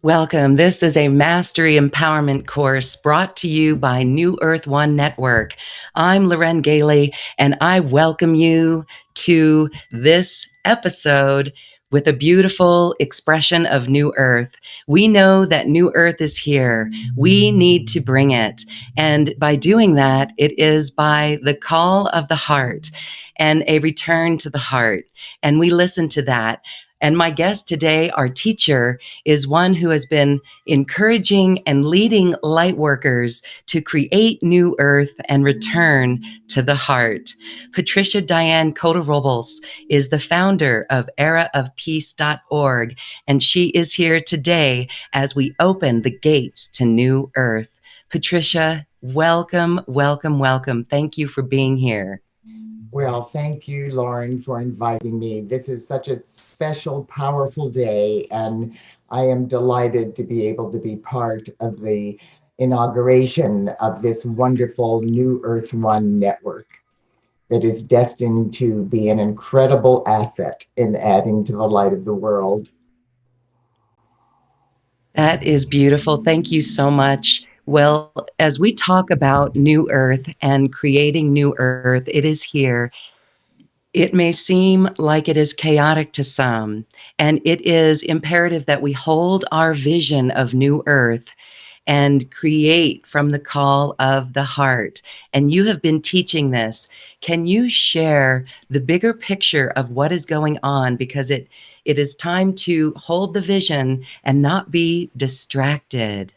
Welcome. This is a Mastery Empowerment course brought to you by New Earth One Network. I'm Loren Gailey, and I welcome you to this episode with a beautiful expression of New Earth. We know that New Earth is here. We need to bring it. And by doing that, it is by the call of the heart and a return to the heart. And we listen to that. And my guest today, our teacher, is one who has been encouraging and leading light workers to create new earth and return to the heart. Patricia Diane Cota-Robles is the founder of eraofpeace.org, and she is here today as we open the gates to new earth. Patricia, welcome, welcome, welcome. Thank you for being here. Well, thank you, Lauren, for inviting me. This is such a special, powerful day, and I am delighted to be able to be part of the inauguration of this wonderful New Earth One network that is destined to be an incredible asset in adding to the light of the world. That is beautiful. Thank you so much. Well, as we talk about New Earth and creating New Earth, it is here. It may seem like it is chaotic to some, and it is imperative that we hold our vision of New Earth and create from the call of the heart. And you have been teaching this. Can you share the bigger picture of what is going on? Because it is time to hold the vision and not be distracted.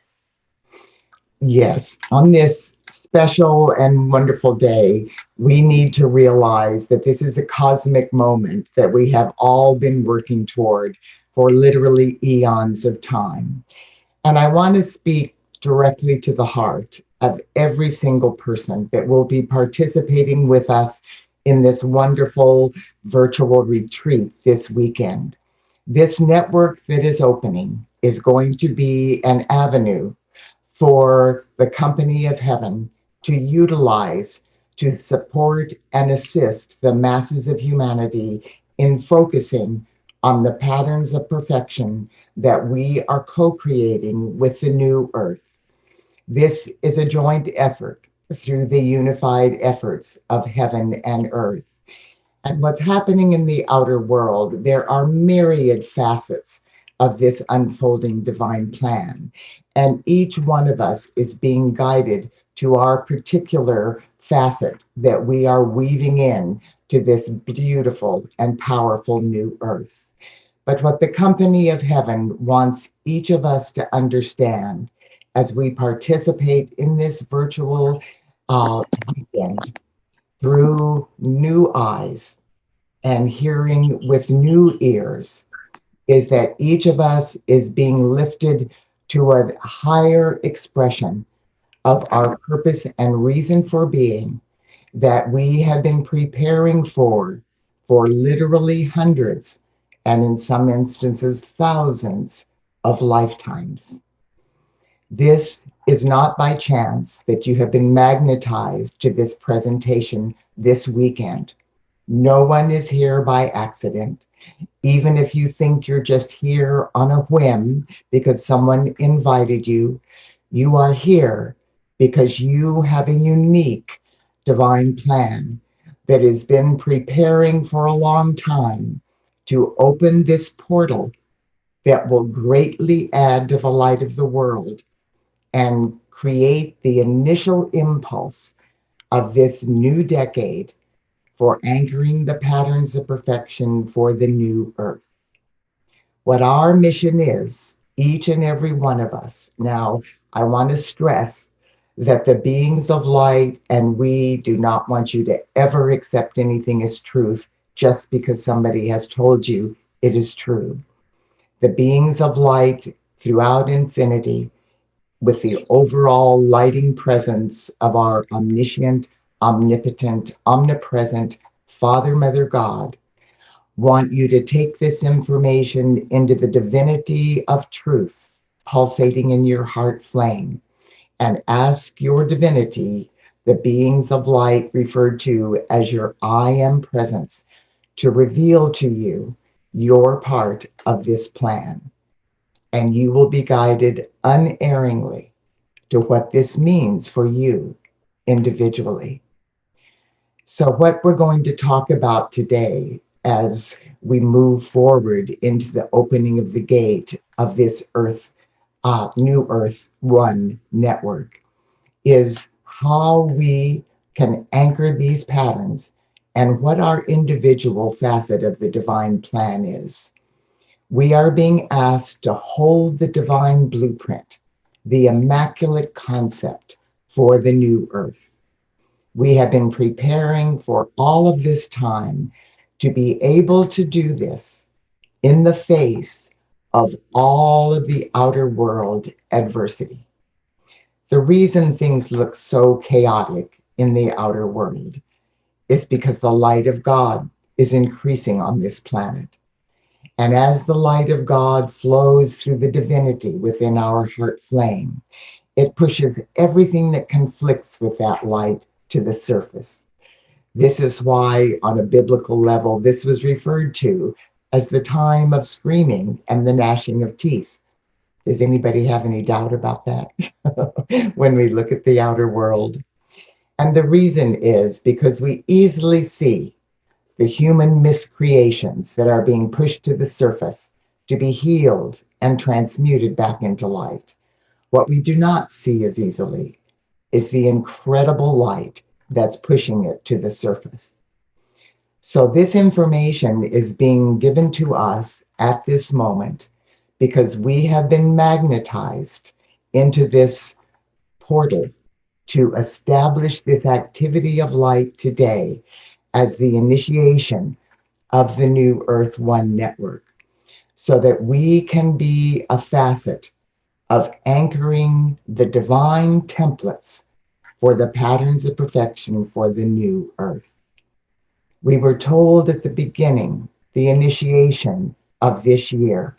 Yes, on this special and wonderful day, we need to realize that this is a cosmic moment that we have all been working toward for literally eons of time. And I want to speak directly to the heart of every single person that will be participating with us in this wonderful virtual retreat this weekend. This network that is opening is going to be an avenue for the company of heaven to utilize to support and assist the masses of humanity in focusing on the patterns of perfection that we are co-creating with the new earth. This is a joint effort through the unified efforts of heaven and earth. And what's happening in the outer world, there are myriad facets of this unfolding divine plan. And each one of us is being guided to our particular facet that we are weaving in to this beautiful and powerful new earth. But what the company of heaven wants each of us to understand as we participate in this virtual weekend through new eyes and hearing with new ears is that each of us is being lifted to a higher expression of our purpose and reason for being that we have been preparing for literally hundreds, and in some instances, thousands of lifetimes. This is not by chance that you have been magnetized to this presentation this weekend. No one is here by accident. Even if you think you're just here on a whim because someone invited you, you are here because you have a unique divine plan that has been preparing for a long time to open this portal that will greatly add to the light of the world and create the initial impulse of this new decade for anchoring the patterns of perfection for the new earth. What our mission is, each and every one of us. Now, I want to stress that the beings of light and we do not want you to ever accept anything as truth just because somebody has told you it is true. The beings of light throughout infinity, with the overall lighting presence of our omniscient, omnipotent, omnipresent Father, Mother, God, want you to take this information into the divinity of truth pulsating in your heart flame and ask your divinity, the beings of light referred to as your I am presence, to reveal to you your part of this plan. and you will be guided unerringly to what this means for you individually. So, what we're going to talk about today as we move forward into the opening of the gate of this New Earth One network is how we can anchor these patterns and what our individual facet of the divine plan is. We are being asked to hold the divine blueprint, the immaculate concept for the new earth. We have been preparing for all of this time to be able to do this in the face of all of the outer world adversity. The reason things look so chaotic in the outer world is because the light of God is increasing on this planet. And as the light of God flows through the divinity within our heart flame, it pushes everything that conflicts with that light to the surface. This is why, on a biblical level, this was referred to as the time of screaming and the gnashing of teeth. Does anybody have any doubt about that when we look at the outer world? And the reason is because we easily see the human miscreations that are being pushed to the surface to be healed and transmuted back into light. What we do not see as easily is the incredible light that's pushing it to the surface. So, this information is being given to us at this moment because we have been magnetized into this portal to establish this activity of light today as the initiation of the New Earth One network, so that we can be a facet of anchoring the divine templates for the patterns of perfection for the new earth. We were told at the beginning, the initiation of this year,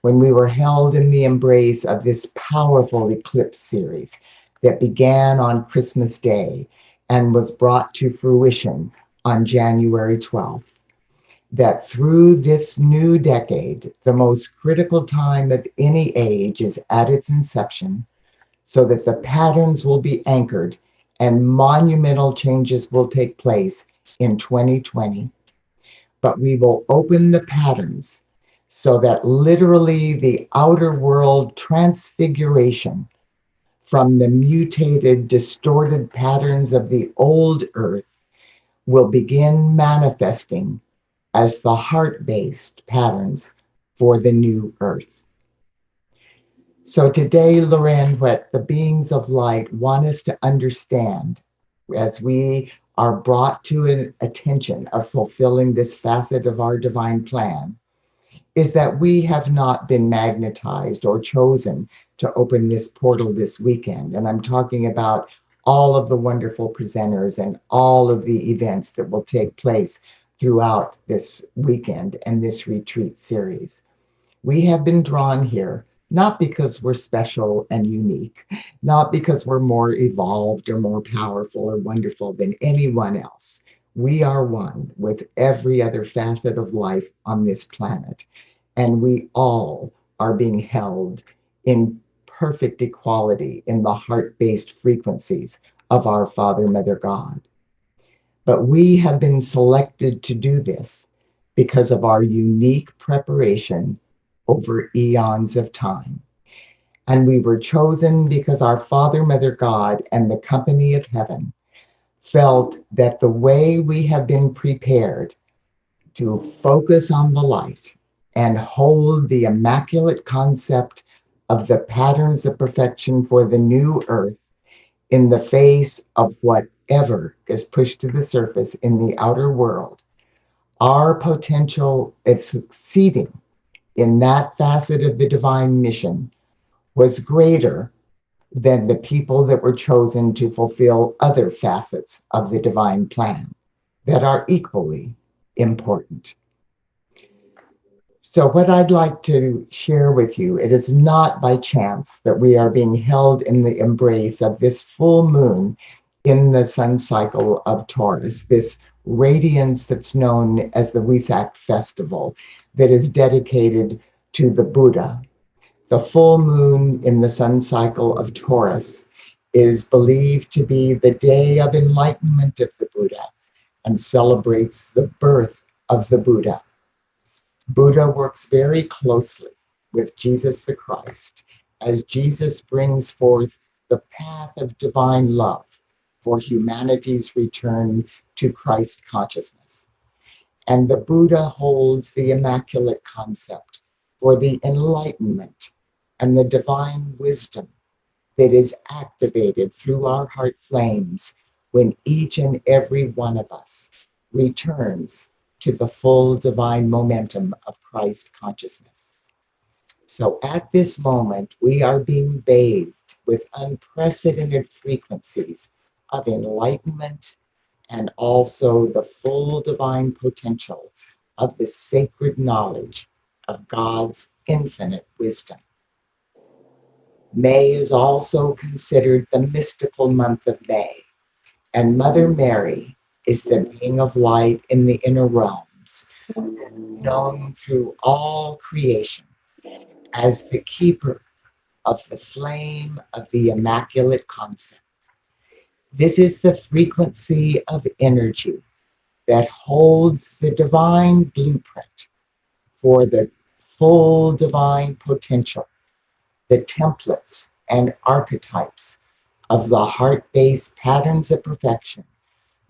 when we were held in the embrace of this powerful eclipse series that began on Christmas Day and was brought to fruition on January 12th, that through this new decade, the most critical time of any age is at its inception, so that the patterns will be anchored and monumental changes will take place in 2020. But we will open the patterns so that literally the outer world transfiguration from the mutated, distorted patterns of the old earth will begin manifesting as the heart-based patterns for the new earth. So today, Loren, what the beings of light want us to understand as we are brought to an attention of fulfilling this facet of our divine plan is that we have not been magnetized or chosen to open this portal this weekend. And I'm talking about all of the wonderful presenters and all of the events that will take place throughout this weekend and this retreat series. We have been drawn here not because we're special and unique, not because we're more evolved or more powerful or wonderful than anyone else. We are one with every other facet of life on this planet, and we all are being held in perfect equality in the heart-based frequencies of our Father, Mother, God. But we have been selected to do this because of our unique preparation over eons of time. And we were chosen because our Father, Mother, God, and the company of heaven felt that the way we have been prepared to focus on the light and hold the immaculate concept of the patterns of perfection for the new earth in the face of whatever is pushed to the surface in the outer world, our potential of succeeding in that facet of the divine mission was greater than the people that were chosen to fulfill other facets of the divine plan that are equally important. So, what I'd like to share with you, it is not by chance that we are being held in the embrace of this full moon in the sun cycle of Taurus, this radiance that's known as the Wesak festival, that is dedicated to the Buddha. The full moon in the sun cycle of Taurus is believed to be the day of enlightenment of the Buddha and celebrates the birth of the Buddha. Buddha works very closely with Jesus the Christ as Jesus brings forth the path of divine love for humanity's return to Christ consciousness. And the Buddha holds the immaculate concept for the enlightenment and the divine wisdom that is activated through our heart flames when each and every one of us returns to the full divine momentum of Christ consciousness. So at this moment, we are being bathed with unprecedented frequencies of enlightenment and also the full divine potential of the sacred knowledge of God's infinite wisdom. May is also considered the mystical month of May, and Mother Mary is the being of light in the inner realms, known through all creation as the keeper of the flame of the immaculate concept. This is the frequency of energy that holds the divine blueprint for the full divine potential, the templates and archetypes of the heart-based patterns of perfection,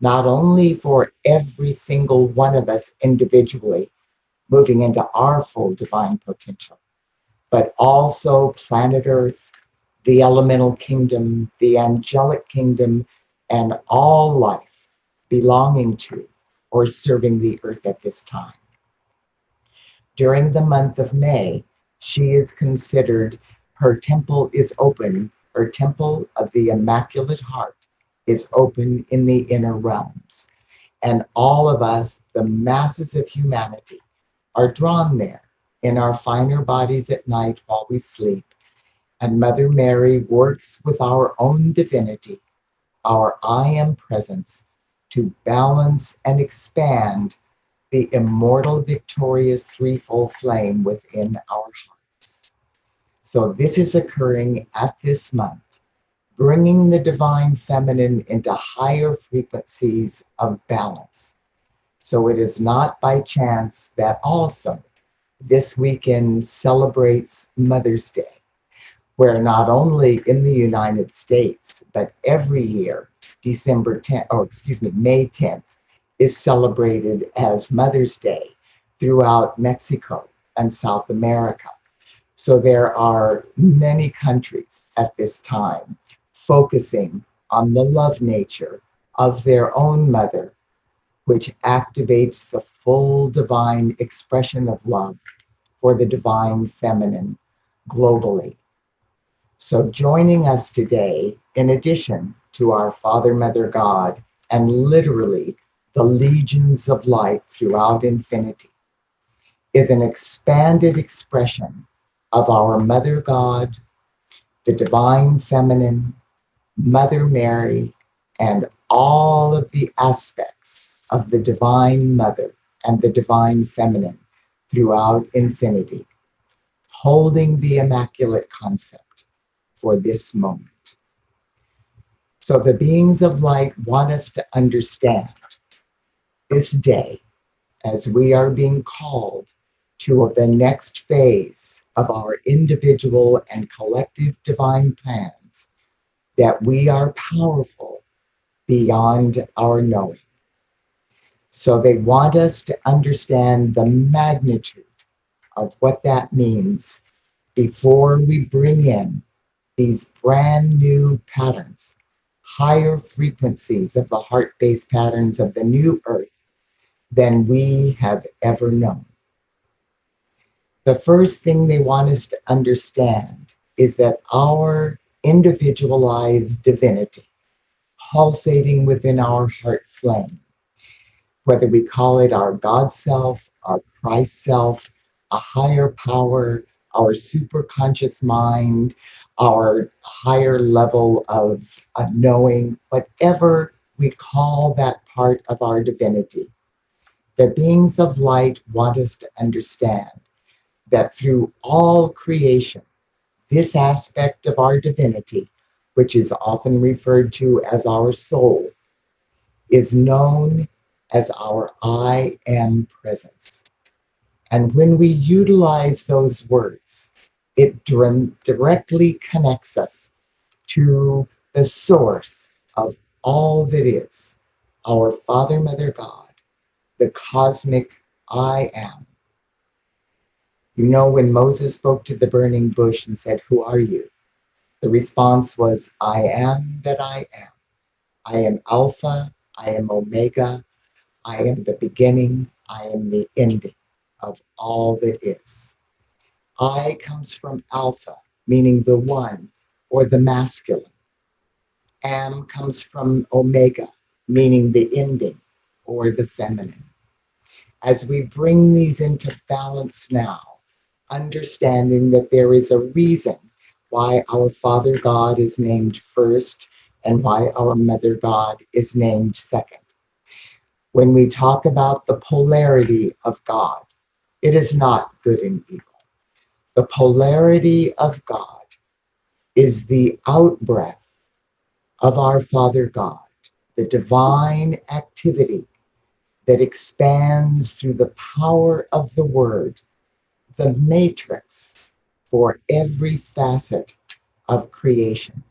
not only for every single one of us individually moving into our full divine potential, but also planet Earth, the elemental kingdom, the angelic kingdom, and all life belonging to or serving the earth at this time. During the month of May, she is considered, her temple is open, her temple of the Immaculate Heart is open in the inner realms. And all of us, the masses of humanity, are drawn there in our finer bodies at night while we sleep. And Mother Mary works with our own divinity, our I am presence, to balance and expand the immortal, victorious threefold flame within our hearts. So this is occurring at this month, bringing the divine feminine into higher frequencies of balance. So it is not by chance that also this weekend celebrates Mother's Day, where not only in the United States, but every year, May 10th is celebrated as Mother's Day throughout Mexico and South America. So there are many countries at this time focusing on the love nature of their own mother, which activates the full divine expression of love for the divine feminine globally. So joining us today, in addition to our Father, Mother, God, and literally the legions of light throughout infinity, is an expanded expression of our Mother God, the divine feminine, Mother Mary, and all of the aspects of the divine mother and the divine feminine throughout infinity, holding the immaculate concept for this moment. So the beings of light want us to understand this day as we are being called to the next phase of our individual and collective divine plans, that we are powerful beyond our knowing. So they want us to understand the magnitude of what that means before we bring in these brand new patterns, higher frequencies of the heart-based patterns of the new earth than we have ever known. The first thing they want us to understand is that our individualized divinity, pulsating within our heart flame, whether we call it our God self, our Christ self, a higher power, our superconscious mind, our higher level of knowing, whatever we call that part of our divinity, the beings of light want us to understand that through all creation, This aspect of our divinity, which is often referred to as our soul, is known as our I am presence. And when we utilize those words, it directly connects us to the source of all that is, our Father, Mother, God, the cosmic I am. You know, when Moses spoke to the burning bush and said, "Who are you?" The response was, "I am that I am. I am Alpha, I am Omega, I am the beginning, I am the ending of all that is." I comes from Alpha, meaning the one or the masculine. Am comes from Omega, meaning the ending or the feminine. As we bring these into balance now, understanding that there is a reason why our Father God is named first and why our Mother God is named second. When we talk about the polarity of God, it is not good and evil. The polarity of God is the outbreath of our Father God, the divine activity that expands through the power of the Word, the matrix for every facet of creation.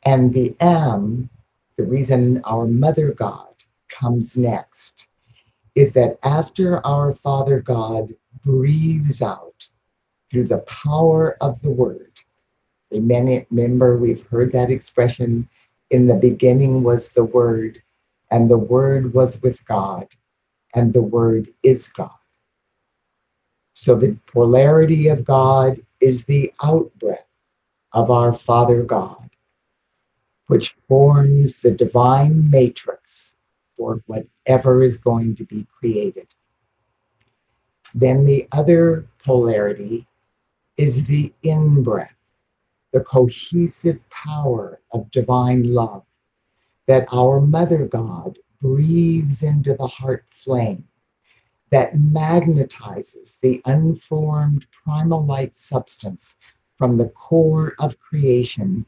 And the M, the reason our Mother God comes next, is that after our Father God breathes out through the power of the Word, remember, we've heard that expression, in the beginning was the Word, and the Word was with God, and the Word is God. So the polarity of God is the outbreath of our Father God, which forms the divine matrix for whatever is going to be created. Then the other polarity is the in-breath, the cohesive power of divine love that our Mother God breathes into the heart flame, that magnetizes the unformed primal light substance from the core of creation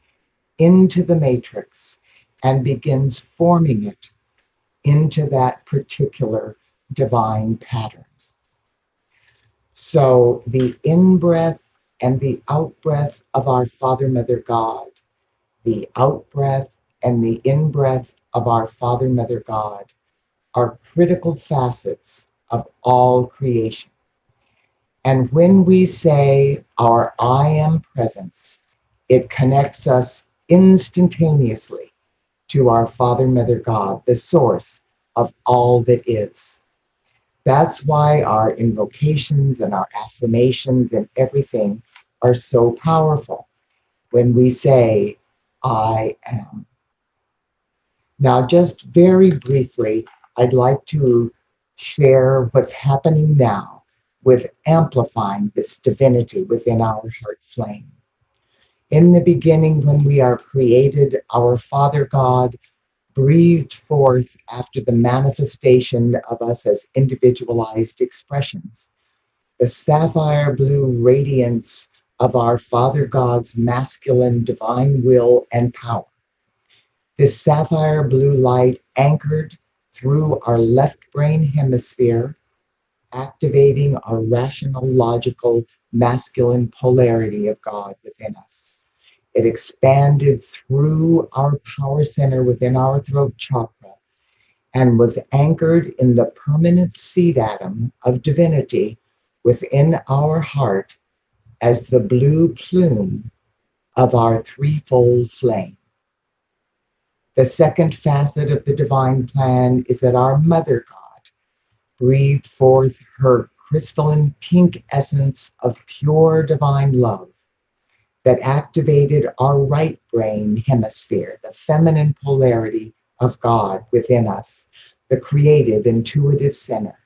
into the matrix and begins forming it into that particular divine pattern. So the in-breath and the out-breath of our Father, Mother, God, the out-breath and the in-breath of our Father, Mother, God are critical facets of all creation. And when we say our I am presence, it connects us instantaneously to our Father, Mother, God, the source of all that is. That's why our invocations and our affirmations and everything are so powerful when we say, I am. Now, just very briefly, I'd like to share what's happening now with amplifying this divinity within our heart flame. In the beginning, when we are created, our Father God breathed forth after the manifestation of us as individualized expressions, the sapphire blue radiance of our Father God's masculine divine will and power. This sapphire blue light anchored through our left brain hemisphere, activating our rational, logical, masculine polarity of God within us. It expanded through our power center within our throat chakra and was anchored in the permanent seed atom of divinity within our heart as the blue plume of our threefold flame. The second facet of the divine plan is that our Mother God breathed forth her crystalline pink essence of pure divine love that activated our right brain hemisphere, the feminine polarity of God within us, the creative, intuitive center.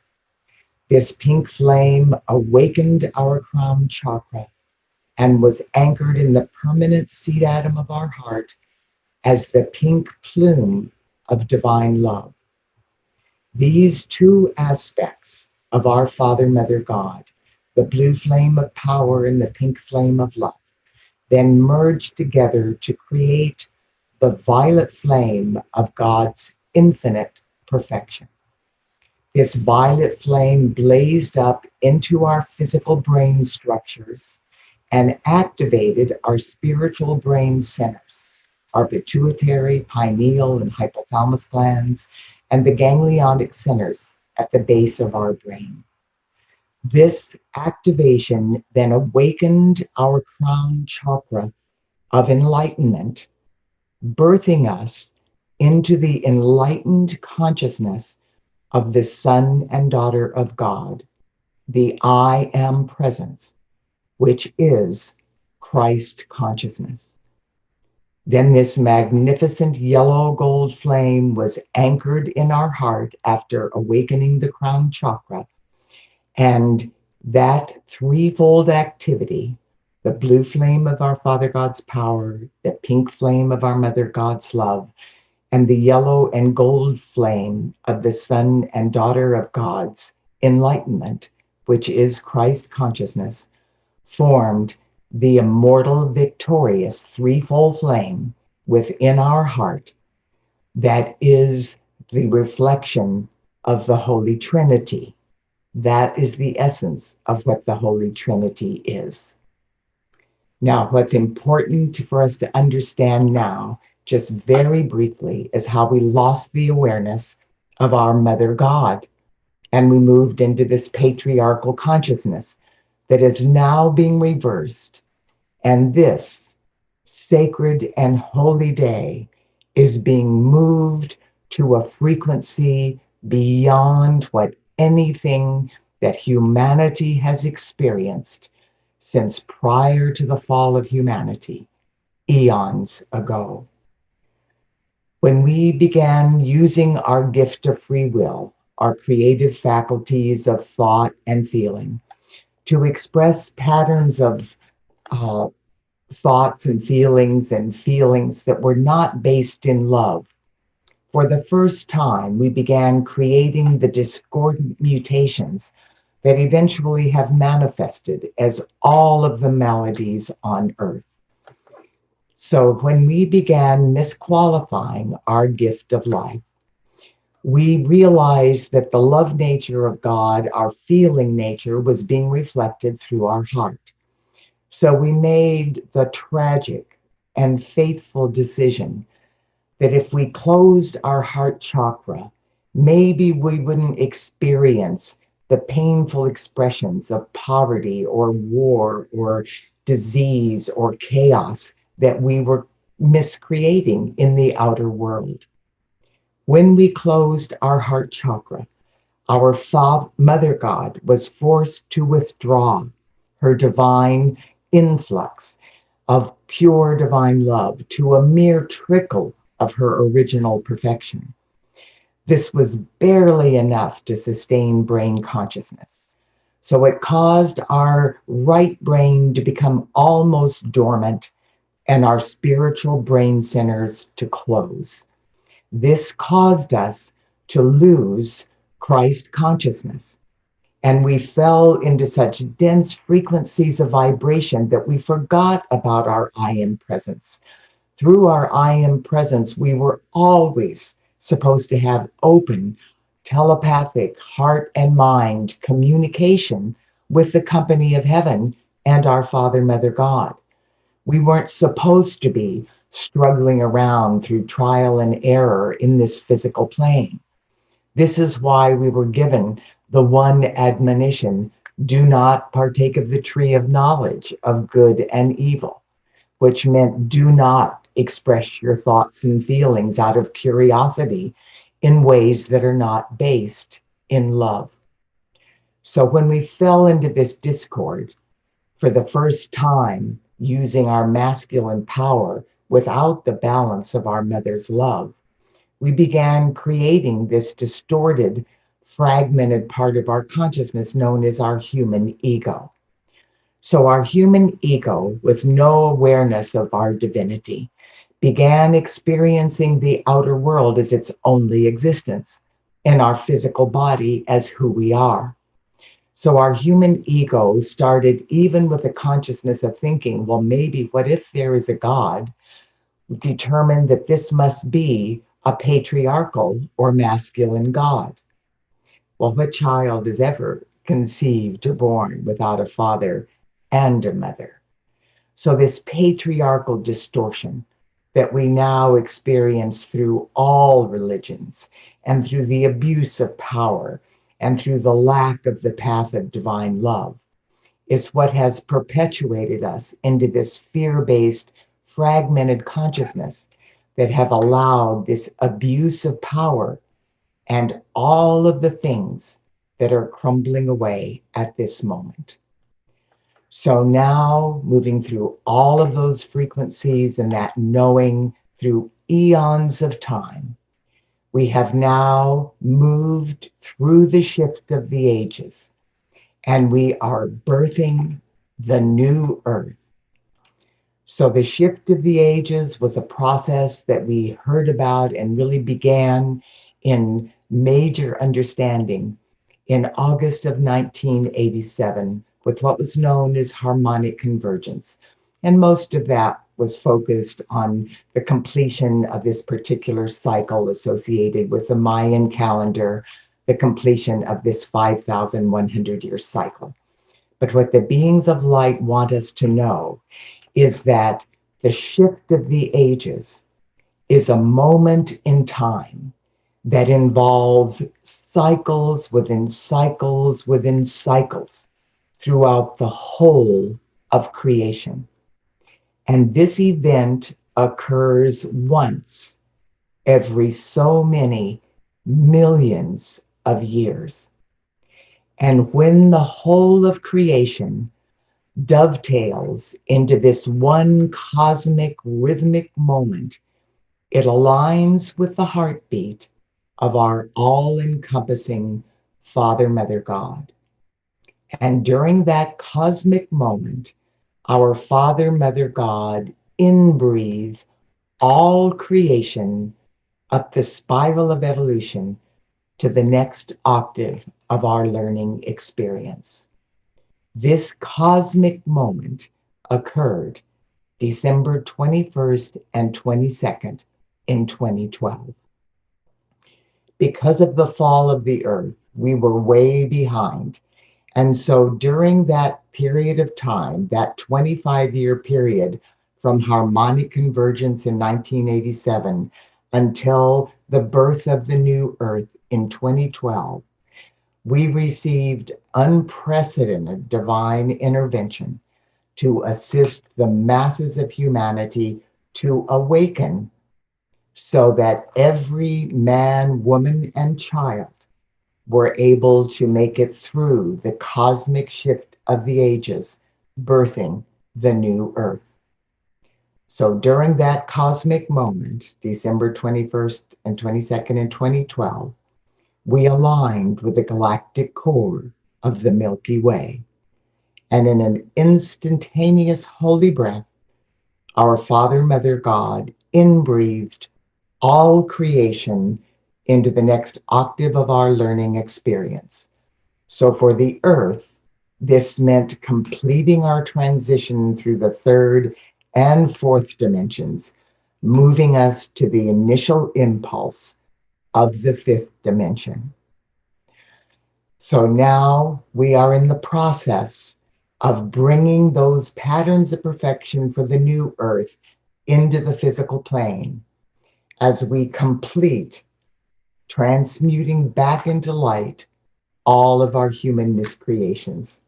This pink flame awakened our crown chakra and was anchored in the permanent seed atom of our heart as the pink plume of divine love. These two aspects of our Father, Mother, God the blue flame of power and the pink flame of love, then merge together to create the violet flame of God's infinite perfection. This violet flame blazed up into our physical brain structures and activated our spiritual brain centers, our pituitary, pineal, and hypothalamus glands, and the ganglionic centers at the base of our brain. This activation then awakened our crown chakra of enlightenment, birthing us into the enlightened consciousness of the Son and Daughter of God, the I Am Presence, which is Christ consciousness. Then this magnificent yellow gold flame was anchored in our heart after awakening the crown chakra. And that threefold activity, the blue flame of our Father God's power, the pink flame of our Mother God's love, and the yellow and gold flame of the Son and Daughter of God's enlightenment, which is Christ consciousness, formed the immortal, victorious threefold flame within our heart that is the reflection of the Holy Trinity. That is the essence of what the Holy Trinity is. Now, what's important for us to understand now, just very briefly, is how we lost the awareness of our Mother God, and we moved into this patriarchal consciousness that is now being reversed. And this sacred and holy day is being moved to a frequency beyond what anything that humanity has experienced since prior to the fall of humanity, eons ago. When we began using our gift of free will, our creative faculties of thought and feeling, to express patterns of thoughts and feelings that were not based in love, for the first time, we began creating the discordant mutations that eventually have manifested as all of the maladies on earth. So when we began misqualifying our gift of life, we realized that the love nature of God, our feeling nature, was being reflected through our heart. So we made the tragic and fateful decision that if we closed our heart chakra, maybe we wouldn't experience the painful expressions of poverty or war or disease or chaos that we were miscreating in the outer world. When we closed our heart chakra, our Mother God was forced to withdraw her divine influx of pure divine love to a mere trickle of her original perfection. This was barely enough to sustain brain consciousness. So it caused our right brain to become almost dormant and our spiritual brain centers to close. This caused us to lose Christ consciousness. And we fell into such dense frequencies of vibration that we forgot about our I Am presence. Through our I Am presence, we were always supposed to have open, telepathic, heart and mind communication with the company of heaven and our Father, Mother God. We weren't supposed to be struggling around through trial and error in this physical plane. This is why we were given the one admonition: do not partake of the tree of knowledge of good and evil, which meant do not express your thoughts and feelings out of curiosity in ways that are not based in love. So when we fell into this discord for the first time, using our masculine power without the balance of our mother's love, we began creating this distorted, fragmented part of our consciousness known as our human ego. So our human ego, with no awareness of our divinity, began experiencing the outer world as its only existence, and our physical body as who we are. So our human ego started even with the consciousness of thinking, well, maybe what if there is a God, determined that this must be a patriarchal or masculine God. Well, what child is ever conceived or born without a father and a mother? So, this patriarchal distortion that we now experience through all religions and through the abuse of power and through the lack of the path of divine love is what has perpetuated us into this fear-based, fragmented consciousness that have allowed this abuse of power and all of the things that are crumbling away at this moment. So now, moving through all of those frequencies and that knowing through eons of time, we have now moved through the shift of the ages, and we are birthing the new earth. So the shift of the ages was a process that we heard about and really began in major understanding in August of 1987 with what was known as harmonic convergence. And most of that was focused on the completion of this particular cycle associated with the Mayan calendar, the completion of this 5,100-year cycle. But what the beings of light want us to know is that the shift of the ages is a moment in time that involves cycles within cycles within cycles throughout the whole of creation. And this event occurs once every so many millions of years. And when the whole of creation dovetails into this one cosmic rhythmic moment, it aligns with the heartbeat of our all-encompassing Father, Mother, God. And during that cosmic moment, our Father, Mother, God inbreathe all creation up the spiral of evolution to the next octave of our learning experience. This cosmic moment occurred December 21st and 22nd in 2012. Because of the fall of the earth, we were way behind. And so during that period of time, that 25-year period from harmonic convergence in 1987 until the birth of the new earth in 2012, we received unprecedented divine intervention to assist the masses of humanity to awaken so that every man, woman, and child were able to make it through the cosmic shift of the ages, birthing the new earth. So during that cosmic moment, December 21st and 22nd in 2012, we aligned with the galactic core of the Milky Way. And in an instantaneous holy breath, our Father, Mother, God inbreathed all creation into the next octave of our learning experience. So for the earth, this meant completing our transition through the third and fourth dimensions, moving us to the initial impulse of the fifth dimension. So now we are in the process of bringing those patterns of perfection for the new earth into the physical plane as we complete transmuting back into light all of our human miscreations.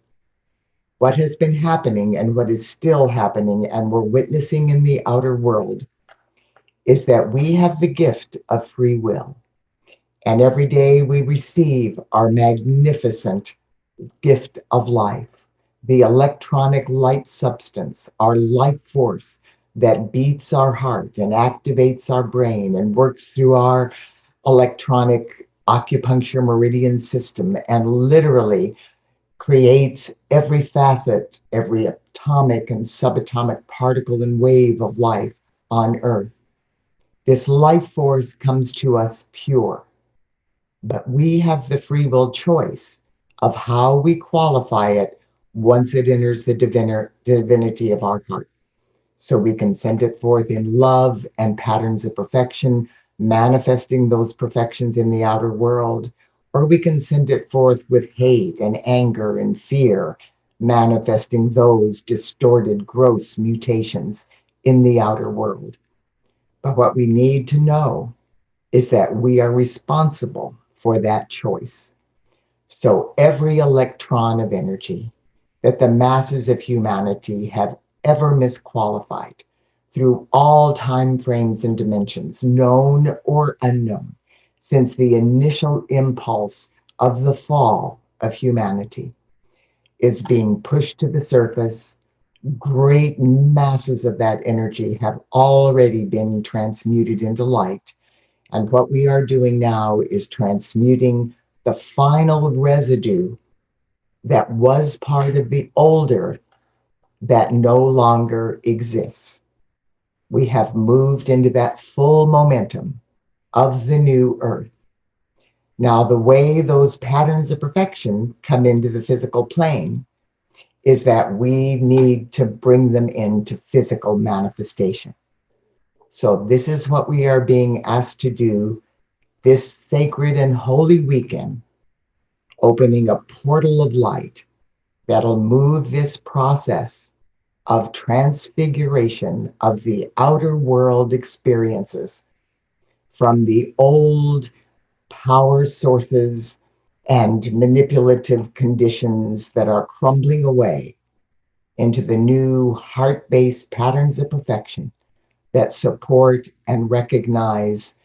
What has been happening and what is still happening and we're witnessing in the outer world is that we have the gift of free will. And every day we receive our magnificent gift of life, the electronic light substance, our life force that beats our heart and activates our brain and works through our electronic acupuncture meridian system and literally creates every facet, every atomic and subatomic particle and wave of life on Earth. This life force comes to us pure, but we have the free will choice of how we qualify it once it enters the divinity of our heart. So we can send it forth in love and patterns of perfection, manifesting those perfections in the outer world, or we can send it forth with hate and anger and fear, manifesting those distorted, gross mutations in the outer world. But what we need to know is that we are responsible for that choice. So every electron of energy that the masses of humanity have ever misqualified through all time frames and dimensions, known or unknown, since the initial impulse of the fall of humanity, is being pushed to the surface. Great masses of that energy have already been transmuted into light. And what we are doing now is transmuting the final residue that was part of the old earth that no longer exists. We have moved into that full momentum of the new earth. Now, the way those patterns of perfection come into the physical plane is that we need to bring them into physical manifestation. So, this is what we are being asked to do this sacred and holy weekend, opening a portal of light that'll move this process of transfiguration of the outer world experiences from the old power sources and manipulative conditions that are crumbling away into the new heart-based patterns of perfection that support and recognize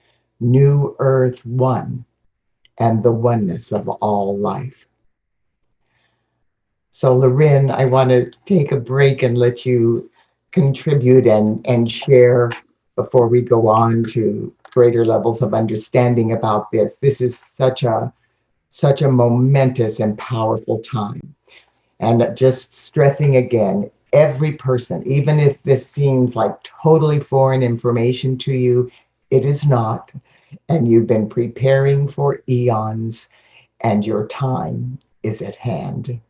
New Earth One and the oneness of all life. So, Loren, I want to take a break and let you contribute and share before we go on to greater levels of understanding about this. This is such a momentous and powerful time. And just stressing again, every person, even if this seems like totally foreign information to you, it is not. And you've been preparing for eons, and your time is at hand.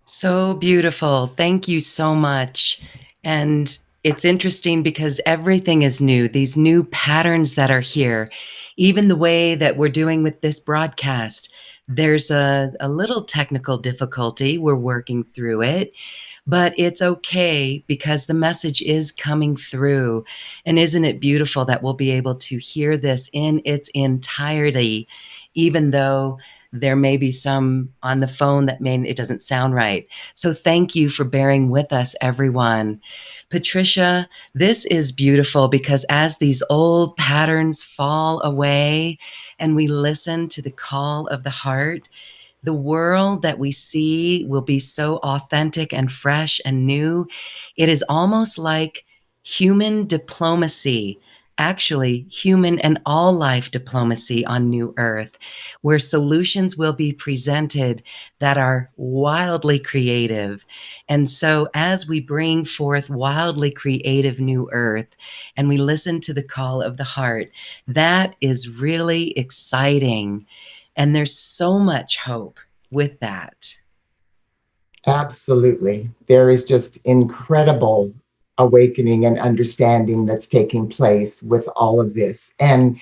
So beautiful. Thank you so much. And it's interesting because everything is new, these new patterns that are here, even the way that we're doing with this broadcast. There's a little technical difficulty. We're working through it, but it's okay because the message is coming through. And isn't it beautiful that we'll be able to hear this in its entirety, even though there may be some on the phone that it doesn't sound right. So thank you for bearing with us, everyone. Patricia, this is beautiful because as these old patterns fall away and we listen to the call of the heart, the world that we see will be so authentic and fresh and new. It is almost like human diplomacy, actually, human and all life diplomacy on New Earth, where solutions will be presented that are wildly creative. And so, as we bring forth wildly creative New Earth and we listen to the call of the heart, that is really exciting. And there's so much hope with that. Absolutely. There is just incredible awakening and understanding that's taking place with all of this. And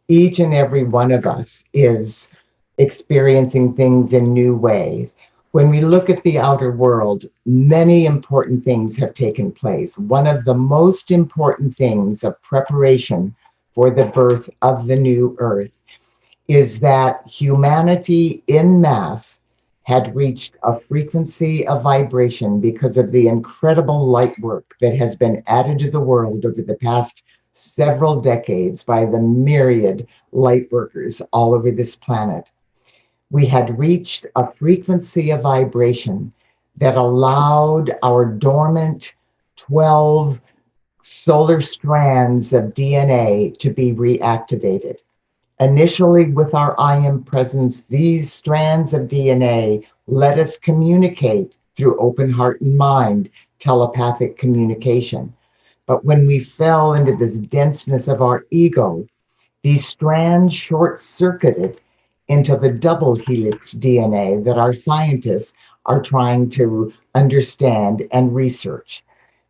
each and every one of us is experiencing things in new ways. When we look at the outer world, many important things have taken place. One of the most important things of preparation for the birth of the new earth is that humanity in mass had reached a frequency of vibration because of the incredible light work that has been added to the world over the past several decades by the myriad light workers all over this planet. We had reached a frequency of vibration that allowed our dormant 12 solar strands of DNA to be reactivated. Initially, with our I am presence, these strands of DNA let us communicate through open heart and mind, telepathic communication. But when we fell into this denseness of our ego, these strands short circuited into the double helix DNA that our scientists are trying to understand and research.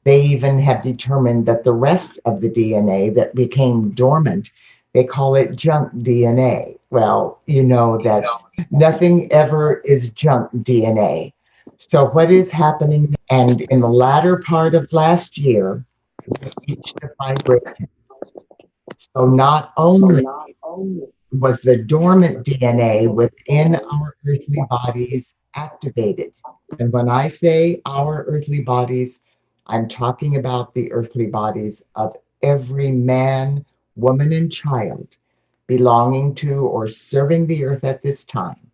They even have determined that the rest of the DNA that became dormant, they call it junk DNA. Well, you know that nothing ever is junk DNA. So, what is happening? And in the latter part of last year, we reached a vibration. So, not only was the dormant DNA within our earthly bodies activated. And when I say our earthly bodies, I'm talking about the earthly bodies of every man, woman, and child belonging to or serving the earth at this time,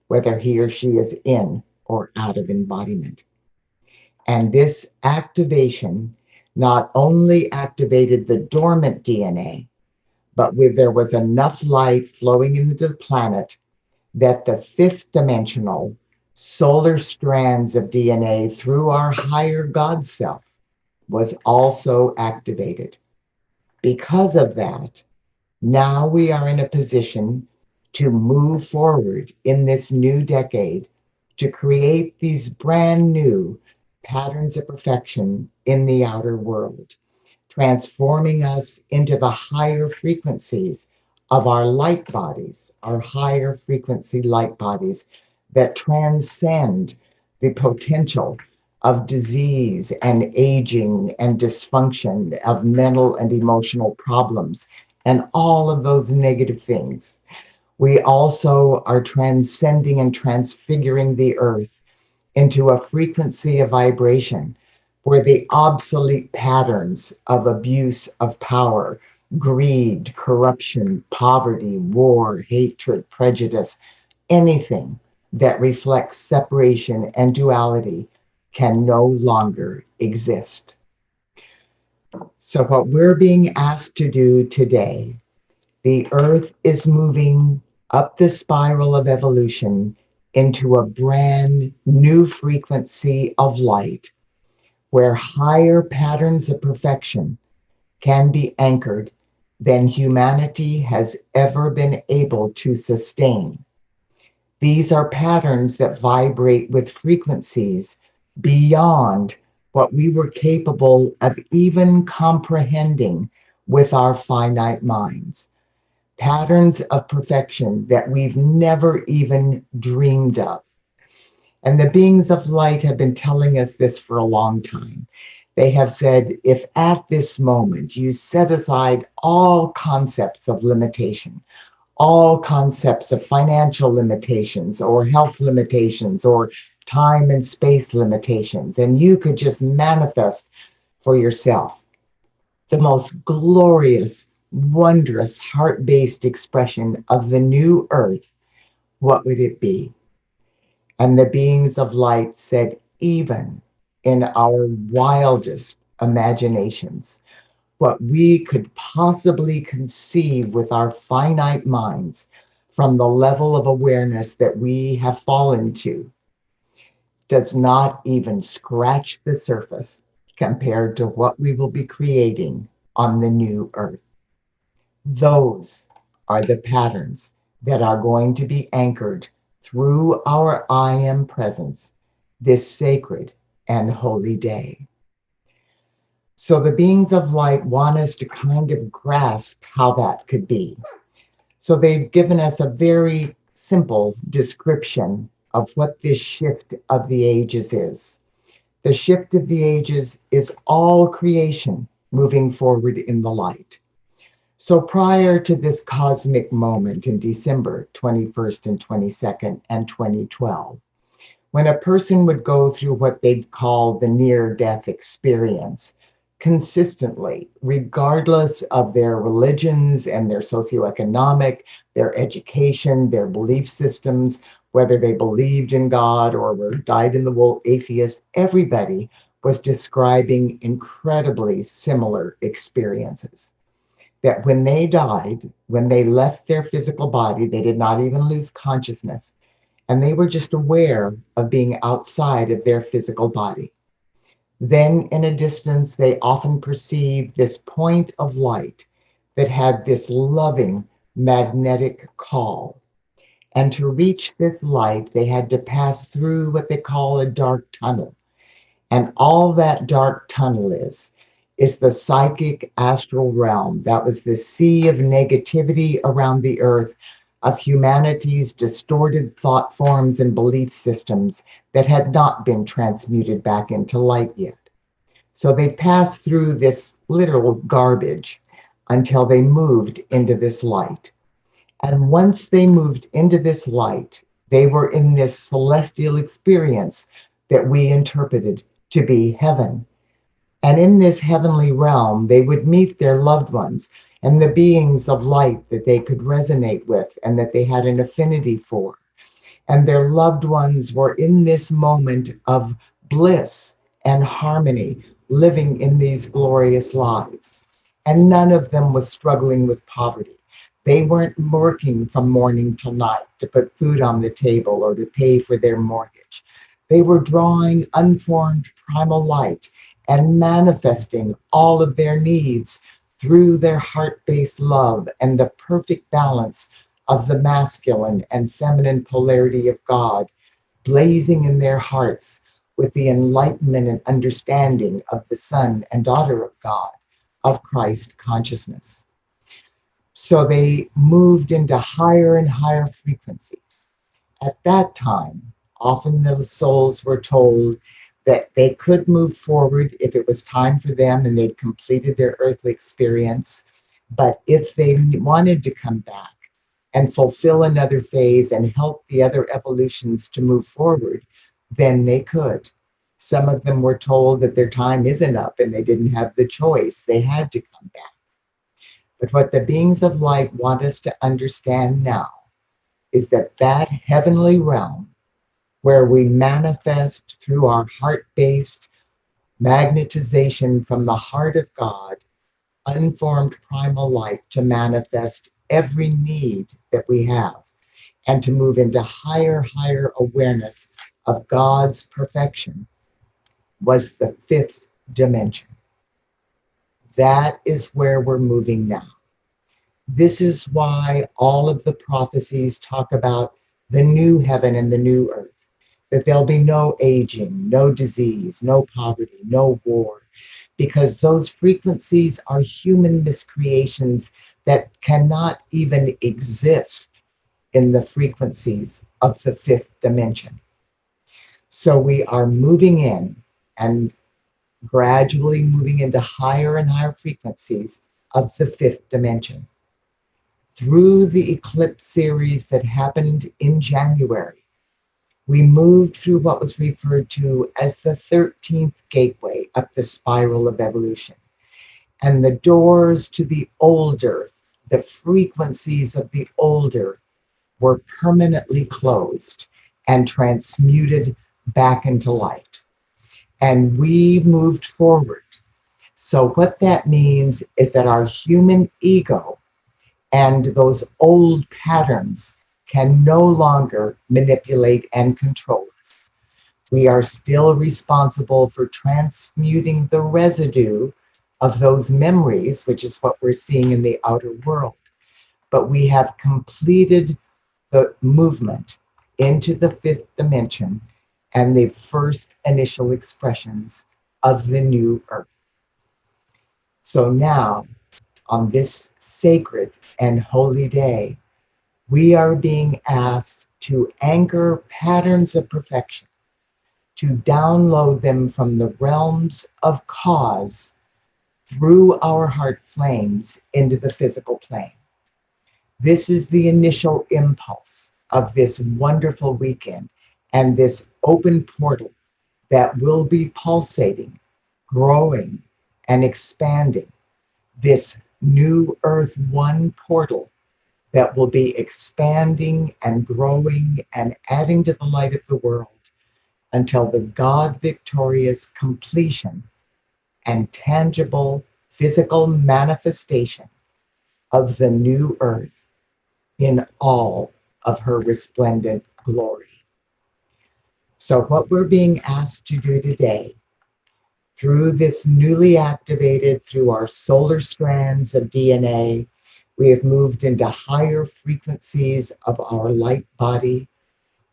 whether he or she is in or out of embodiment. And this activation not only activated the dormant DNA, but there was enough light flowing into the planet that the fifth dimensional solar strands of DNA through our higher God self was also activated. Because of that, now we are in a position to move forward in this new decade to create these brand new patterns of perfection in the outer world, transforming us into the higher frequencies of our light bodies, our higher frequency light bodies that transcend the potential of disease and aging and dysfunction, of mental and emotional problems, and all of those negative things. We also are transcending and transfiguring the earth into a frequency of vibration where the obsolete patterns of abuse of power, greed, corruption, poverty, war, hatred, prejudice, anything that reflects separation and duality can no longer exist. So, what we're being asked to do today, the earth is moving up the spiral of evolution into a brand new frequency of light where higher patterns of perfection can be anchored than humanity has ever been able to sustain. These are patterns that vibrate with frequencies beyond what we were capable of even comprehending with our finite minds. Patterns of perfection that we've never even dreamed of. And the beings of light have been telling us this for a long time. They have said, if at this moment you set aside all concepts of limitation, all concepts of financial limitations or health limitations or time and space limitations, and you could just manifest for yourself the most glorious, wondrous, heart-based expression of the new earth, what would it be? And the beings of light said, even in our wildest imaginations, what we could possibly conceive with our finite minds from the level of awareness that we have fallen to does not even scratch the surface compared to what we will be creating on the new earth. Those are the patterns that are going to be anchored through our I am presence this sacred and holy day. So the beings of light want us to kind of grasp how that could be. So they've given us a very simple description of what this shift of the ages is. The shift of the ages is all creation moving forward in the light. So prior to this cosmic moment in December 21st and 22nd and 2012, when a person would go through what they'd call the near-death experience, consistently, regardless of their religions and their socioeconomic, their education, their belief systems, whether they believed in God or were dyed-in-the-wool atheists, everybody was describing incredibly similar experiences. That when they died, when they left their physical body, they did not even lose consciousness, and they were just aware of being outside of their physical body. Then in a distance, they often perceived this point of light that had this loving magnetic call. And to reach this light, they had to pass through what they call a dark tunnel. And all that dark tunnel is the psychic astral realm. That was the sea of negativity around the earth, of humanity's distorted thought forms and belief systems that had not been transmuted back into light yet. So they passed through this literal garbage until they moved into this light. And once they moved into this light, they were in this celestial experience that we interpreted to be heaven. And in this heavenly realm, they would meet their loved ones and the beings of light that they could resonate with and that they had an affinity for. And their loved ones were in this moment of bliss and harmony, living in these glorious lives. And none of them was struggling with poverty. They weren't working from morning till night to put food on the table or to pay for their mortgage. They were drawing unformed primal light and manifesting all of their needs through their heart-based love and the perfect balance of the masculine and feminine polarity of God, blazing in their hearts with the enlightenment and understanding of the Son and daughter of God, of Christ consciousness. So they moved into higher and higher frequencies. At that time, often those souls were told that they could move forward if it was time for them and they'd completed their earthly experience. But if they wanted to come back and fulfill another phase and help the other evolutions to move forward, then they could. Some of them were told that their time isn't up and they didn't have the choice. They had to come back. But what the beings of light want us to understand now is that that heavenly realm where we manifest through our heart-based magnetization from the heart of God, unformed primal light to manifest every need that we have and to move into higher awareness of God's perfection, was the fifth dimension. That is where we're moving now. This is why all of the prophecies talk about the new heaven and the new earth, that there'll be no aging, no disease, no poverty, no war, because those frequencies are human miscreations that cannot even exist in the frequencies of the fifth dimension. So we are moving in and gradually moving into higher and higher frequencies of the fifth dimension. Through the eclipse series that happened in January, we moved through what was referred to as the 13th gateway up the spiral of evolution. And the doors to the old earth, the frequencies of the old earth, were permanently closed and transmuted back into light. And we moved forward. So what that means is that our human ego and those old patterns can no longer manipulate and control us. We are still responsible for transmuting the residue of those memories, which is what we're seeing in the outer world. But we have completed the movement into the fifth dimension and the first initial expressions of the new earth. So now, on this sacred and holy day, we are being asked to anchor patterns of perfection, to download them from the realms of cause through our heart flames into the physical plane. This is the initial impulse of this wonderful weekend and this open portal that will be pulsating, growing, and expanding. This new Earth One portal that will be expanding and growing and adding to the light of the world until the God victorious completion and tangible physical manifestation of the new earth in all of her resplendent glory. So what we're being asked to do today, through this newly activated, through our solar strands of DNA, We have moved into higher frequencies of our light body.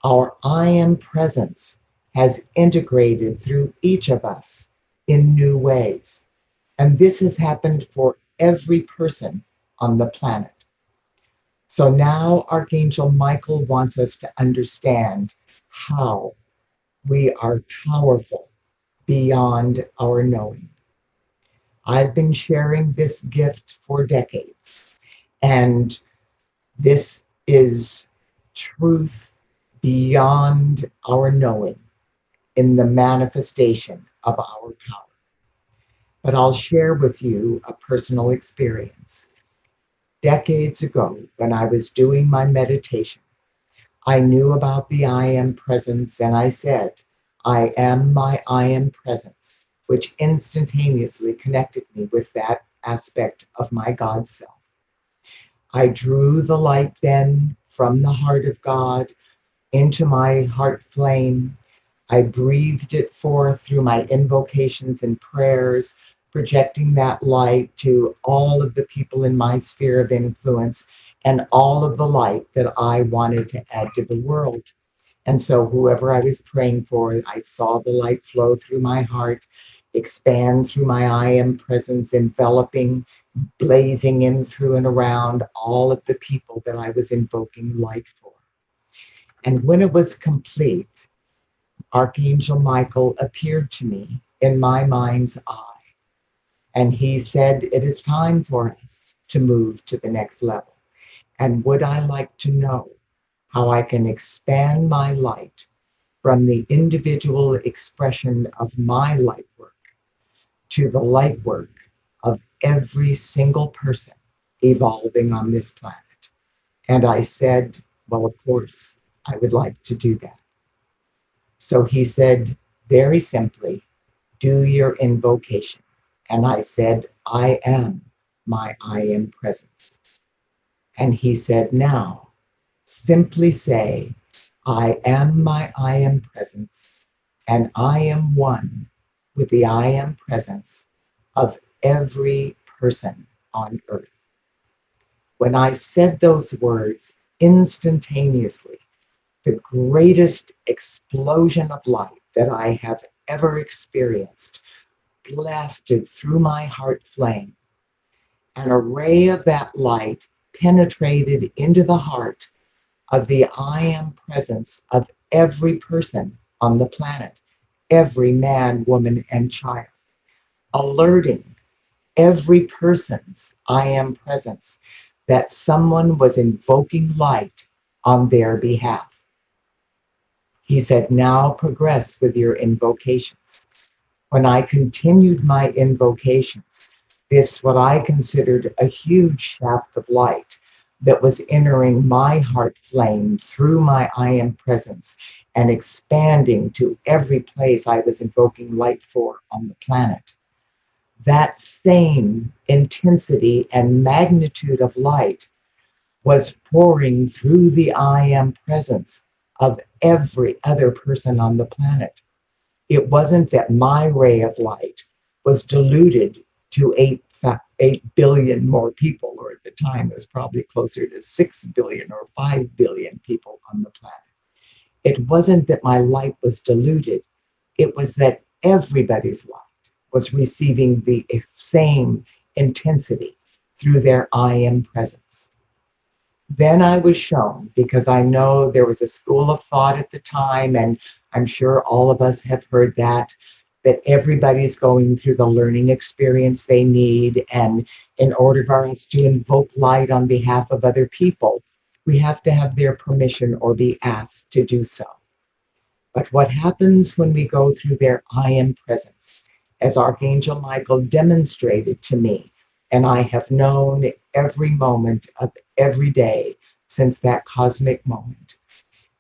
Our I am presence has integrated through each of us in new ways. And this has happened for every person on the planet. So now Archangel Michael wants us to understand how we are powerful beyond our knowing. I've been sharing this gift for decades, and this is truth beyond our knowing in the manifestation of our power. But I'll share with you a personal experience. Decades ago, when I was doing my meditation, I knew about the I am presence, and I said, I am my I am presence, which instantaneously connected me with that aspect of my God self. I drew the light then from the heart of God into my heart flame. I breathed it forth through my invocations and prayers, projecting that light to all of the people in my sphere of influence and all of the light that I wanted to add to the world. And so whoever I was praying for, I saw the light flow through my heart, expand through my I am presence, enveloping, blazing in through and around all of the people that I was invoking light for. And when it was complete, Archangel Michael appeared to me in my mind's eye, and he said, it is time for us to move to the next level. And would I like to know how I can expand my light from the individual expression of my light work to the light work of every single person evolving on this planet? And I said, well, of course, I would like to do that. So he said, very simply, do your invocation. And I said, I am my I am presence. And he said, now, simply say, I am my I am presence, and I am one with the I am presence of every person on earth. When I said those words, instantaneously, the greatest explosion of light that I have ever experienced blasted through my heart flame. An array of that light penetrated into the heart of the I am presence of every person on the planet, every man, woman, and child, alerting every person's I am presence that someone was invoking light on their behalf. He said, now progress with your invocations. When I continued my invocations, this, what I considered a huge shaft of light that was entering my heart flame through my I am presence and expanding to every place I was invoking light for on the planet. That same intensity and magnitude of light was pouring through the I am presence of every other person on the planet. It wasn't that my ray of light was diluted to 8 billion more people, or at the time it was probably closer to 6 billion or 5 billion people on the planet. It wasn't that my light was diluted. It was that everybody's light was receiving the same intensity through their I am presence. Then I was shown, because I know there was a school of thought at the time, and I'm sure all of us have heard that everybody's going through the learning experience they need. And in order for us to invoke light on behalf of other people, we have to have their permission or be asked to do so. But what happens when we go through their I am presence, as Archangel Michael demonstrated to me, and I have known every moment of every day since that cosmic moment,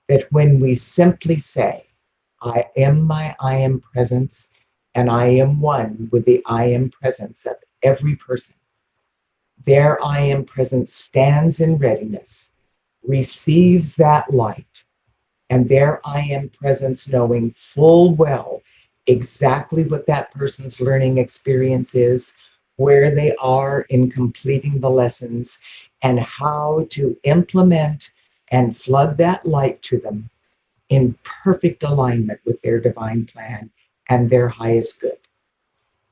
that when we simply say, I am my I am presence, and I am one with the I am presence of every person, their I am presence stands in readiness, receives that light, and their I am presence, knowing full well exactly what that person's learning experience is, where they are in completing the lessons, and how to implement and flood that light to them in perfect alignment with their divine plan and their highest good.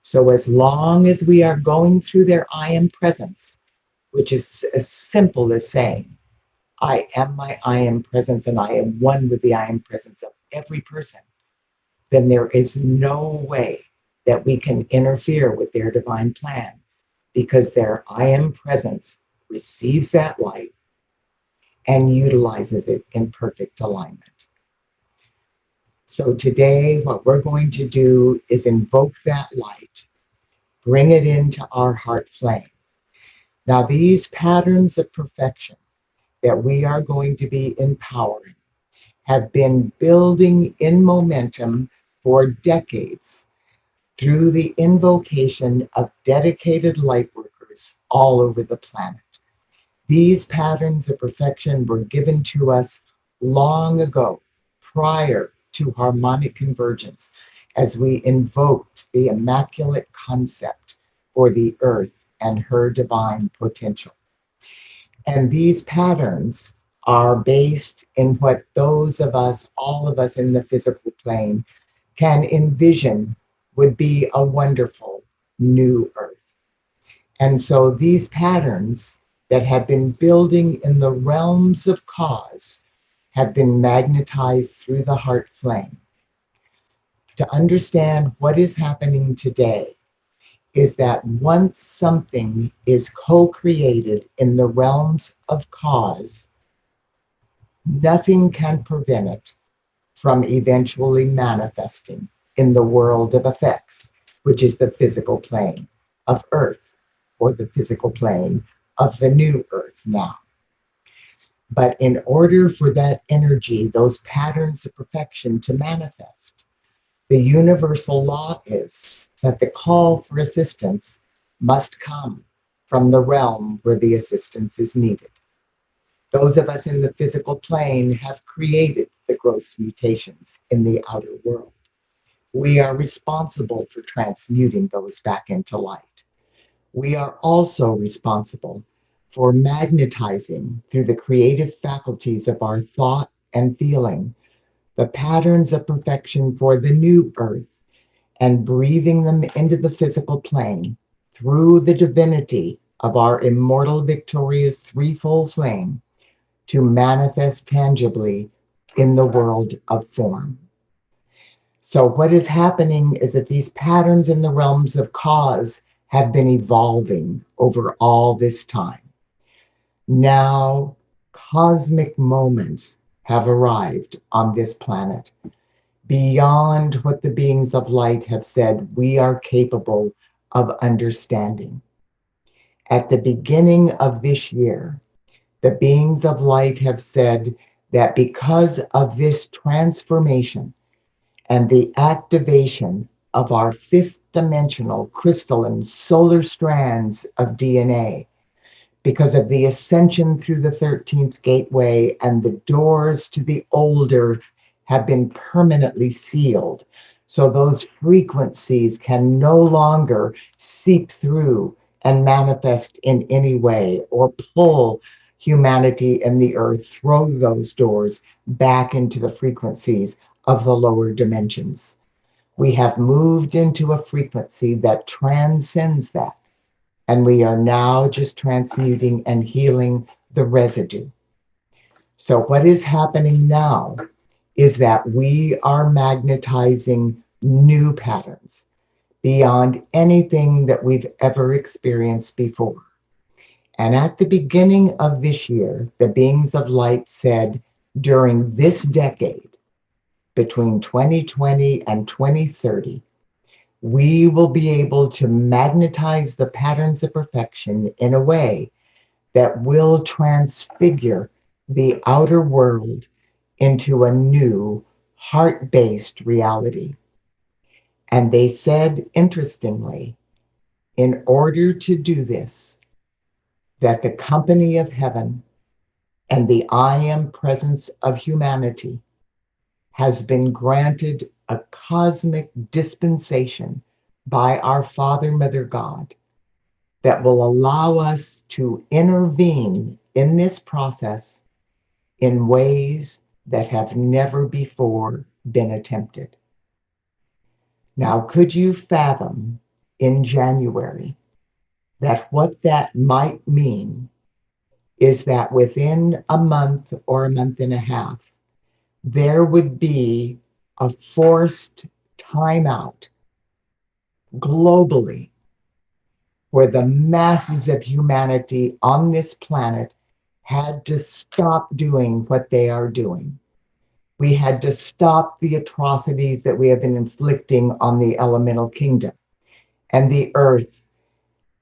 So as long as we are going through their I am presence, which is as simple as saying, I am my I am presence and I am one with the I am presence of every person, then there is no way that we can interfere with their divine plan, because their I am presence receives that light and utilizes it in perfect alignment. So today, what we're going to do is invoke that light, bring it into our heart flame. Now, these patterns of perfection that we are going to be empowering have been building in momentum for decades through the invocation of dedicated light workers all over the planet. These patterns of perfection were given to us long ago, prior to harmonic convergence, as we invoked the immaculate concept for the earth and her divine potential. And these patterns are based in what those of us, all of us in the physical plane, can envision would be a wonderful new earth. And so these patterns that have been building in the realms of cause have been magnetized through the heart flame. To understand what is happening today is that once something is co-created in the realms of cause, nothing can prevent it from eventually manifesting in the world of effects, which is the physical plane of Earth, or the physical plane of the new Earth now. But in order for that energy, those patterns of perfection to manifest, the universal law is that the call for assistance must come from the realm where the assistance is needed. Those of us in the physical plane have created the gross mutations in the outer world. We are responsible for transmuting those back into light. We are also responsible for magnetizing through the creative faculties of our thought and feeling the patterns of perfection for the new earth and breathing them into the physical plane through the divinity of our immortal, victorious threefold flame to manifest tangibly in the world of form. So what is happening is that these patterns in the realms of cause have been evolving over all this time. Now, cosmic moments have arrived on this planet beyond what the beings of light have said we are capable of understanding. At the beginning of this year, the beings of light have said that because of this transformation and the activation of our fifth dimensional crystalline solar strands of DNA, because of the ascension through the 13th gateway and the doors to the old earth have been permanently sealed. So those frequencies can no longer seep through and manifest in any way or pull humanity and the earth through those doors back into the frequencies of the lower dimensions. We have moved into a frequency that transcends that. And we are now just transmuting and healing the residue. So what is happening now is that we are magnetizing new patterns beyond anything that we've ever experienced before. And at the beginning of this year, the beings of light said, during this decade, between 2020 and 2030, we will be able to magnetize the patterns of perfection in a way that will transfigure the outer world into a new heart-based reality. And they said, interestingly, in order to do this, that the company of heaven and the I am presence of humanity has been granted a cosmic dispensation by our Father, Mother God, that will allow us to intervene in this process in ways that have never before been attempted. Now, could you fathom in January that what that might mean is that within a month or a month and a half, there would be a forced timeout globally where the masses of humanity on this planet had to stop doing what they are doing. We had to stop the atrocities that we have been inflicting on the elemental kingdom and the earth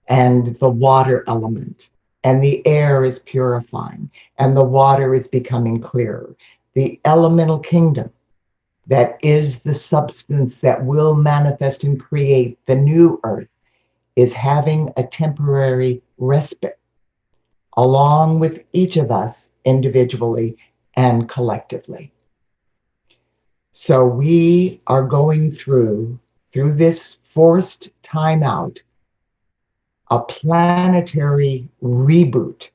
and the water element. And the air is purifying and the water is becoming clearer. The elemental kingdom, that is the substance that will manifest and create the new earth, is having a temporary respite, along with each of us individually and collectively. So we are going through this forced timeout, a planetary reboot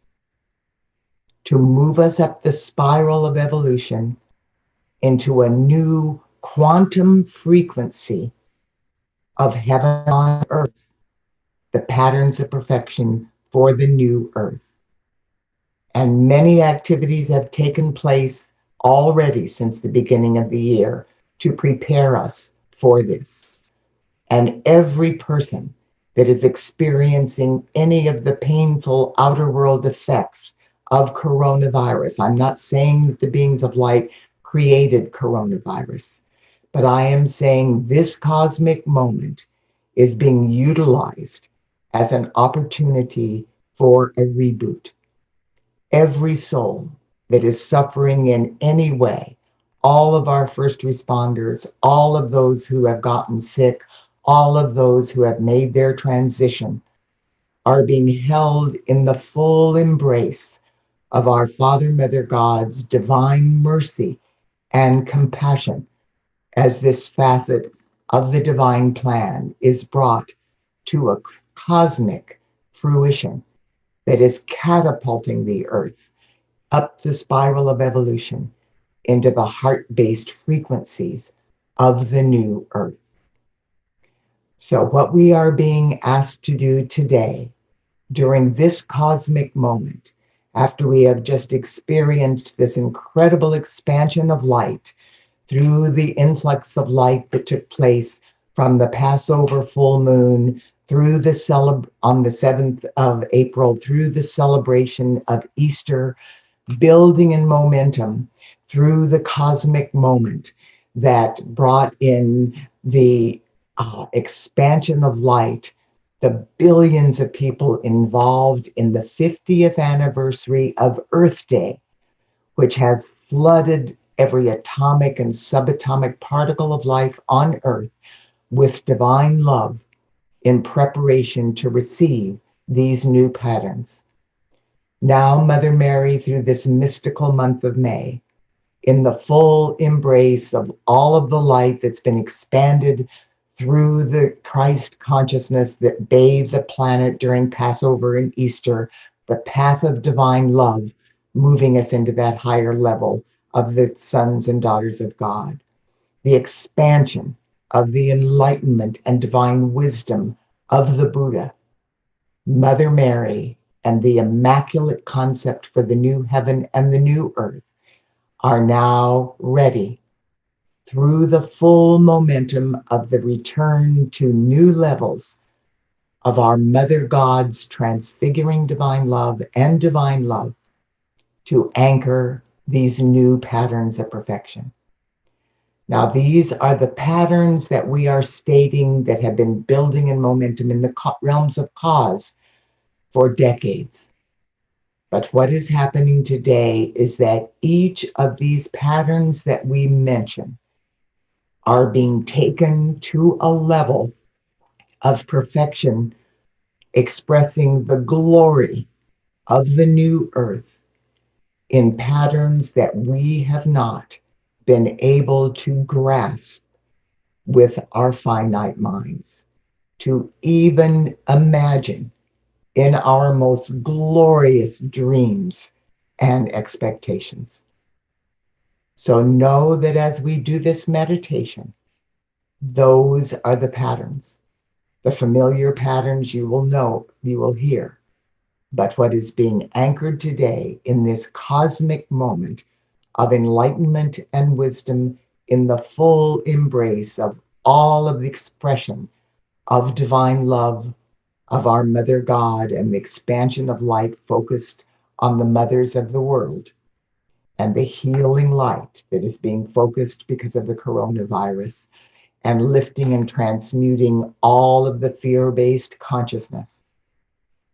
to move us up the spiral of evolution into a new quantum frequency of heaven on earth, the patterns of perfection for the new earth. And many activities have taken place already since the beginning of the year to prepare us for this. And every person that is experiencing any of the painful outer world effects of coronavirus, I'm not saying that the beings of light created coronavirus, but I am saying this cosmic moment is being utilized as an opportunity for a reboot. Every soul that is suffering in any way, all of our first responders, all of those who have gotten sick, all of those who have made their transition, are being held in the full embrace of our Father, Mother God's divine mercy and compassion as this facet of the divine plan is brought to a cosmic fruition that is catapulting the earth up the spiral of evolution into the heart-based frequencies of the new earth. So what we are being asked to do today during this cosmic moment, after we have just experienced this incredible expansion of light through the influx of light that took place from the Passover full moon through the on the 7th of April, through the celebration of Easter, building in momentum through the cosmic moment that brought in the expansion of light, the billions of people involved in the 50th anniversary of Earth Day, which has flooded every atomic and subatomic particle of life on Earth with divine love in preparation to receive these new patterns. Now, Mother Mary, through this mystical month of May, in the full embrace of all of the light that's been expanded through the Christ consciousness that bathed the planet during Passover and Easter, the path of divine love, moving us into that higher level of the sons and daughters of God. The expansion of the enlightenment and divine wisdom of the Buddha, Mother Mary, and the immaculate concept for the new heaven and the new earth are now ready through the full momentum of the return to new levels of our Mother God's transfiguring divine love and divine love to anchor these new patterns of perfection. Now, these are the patterns that we are stating that have been building in momentum in the realms of cause for decades. But what is happening today is that each of these patterns that we mention are being taken to a level of perfection, expressing the glory of the new earth in patterns that we have not been able to grasp with our finite minds, to even imagine in our most glorious dreams and expectations. So know that as we do this meditation, those are the patterns. The familiar patterns you will know, you will hear. But what is being anchored today in this cosmic moment of enlightenment and wisdom in the full embrace of all of the expression of divine love, of our Mother God, and the expansion of light focused on the mothers of the world, and the healing light that is being focused because of the coronavirus, and lifting and transmuting all of the fear-based consciousness.